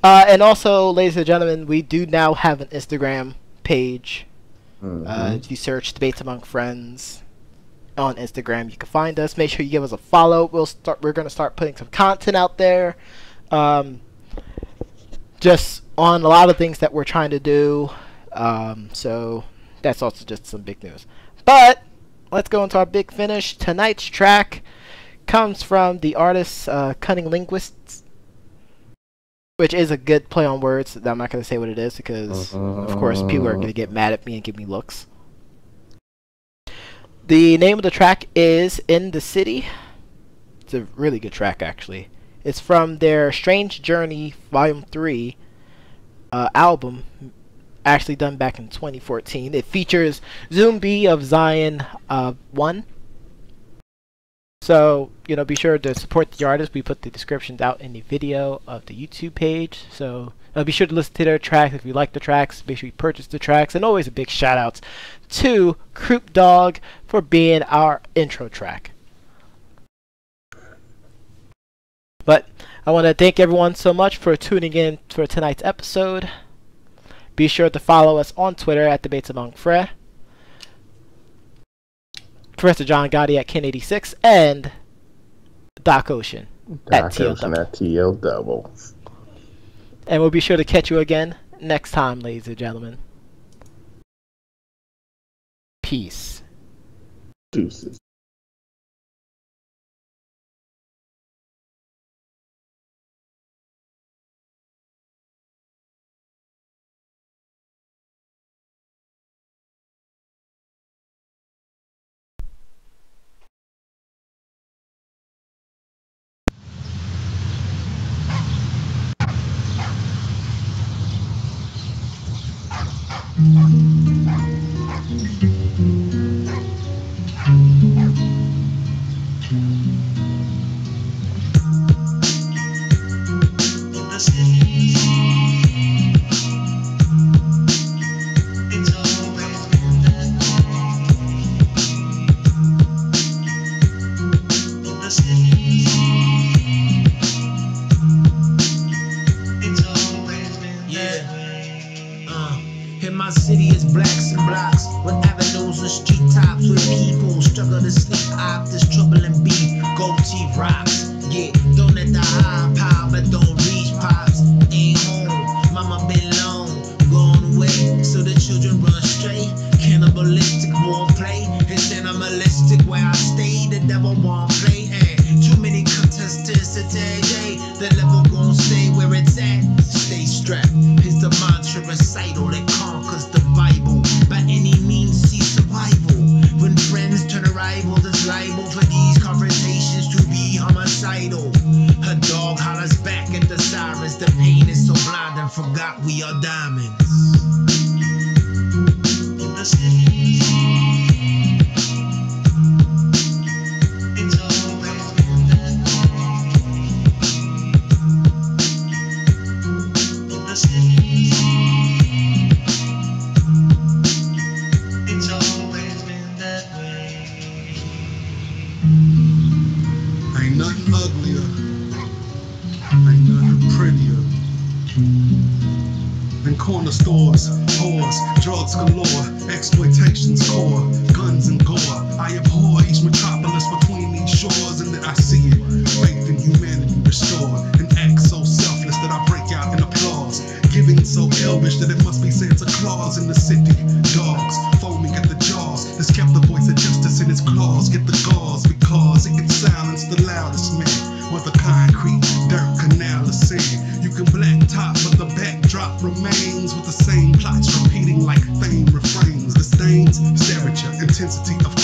And also, ladies and gentlemen, we do now have an Instagram page. If you search Debates Among Friends on Instagram, you can find us. Make sure you give us a follow. We're going to start putting some content out there, just on a lot of things that we're trying to do. So that's also just some big news. But let's go into our big finish. Tonight's track comes from the artist Cunning Linguists. which is a good play on words. I'm not going to say what it is because, of course, people are going to get mad at me and give me looks. The name of the track is In the City. It's a really good track, actually. It's from their Strange Journey Volume 3 album, actually done back in 2014. It features Zoom B of Zion 1. So, be sure to support the artist. We put the descriptions out in the video of the YouTube page. So, be sure to listen to their tracks. If you like the tracks, make sure you purchase the tracks. And always a big shout out to Croup Dog for being our intro track. But I want to thank everyone so much for tuning in for tonight's episode. Be sure to follow us on Twitter at Debates Among Fre, Professor John Gotti at Ken86, and Doc Ocean at TL Double. And we'll be sure to catch you again next time, ladies and gentlemen. Peace. Deuces. Corner stores, whores, drugs galore, exploitation's core, guns and gore. I abhor each metropolis between these shores, and that I see it. Faith in humanity restored, an act so selfless that I break out in applause. Giving so elvish that it must be Santa Claus in the city. Dogs foaming at the jaws, that's kept the voice of justice in its claws. Get the gauze because it can silence the loudest man. With a concrete dirt canal of sand, you can black top, but the backdrop remains with the same plots repeating like fame refrains. The stains stare at your intensity of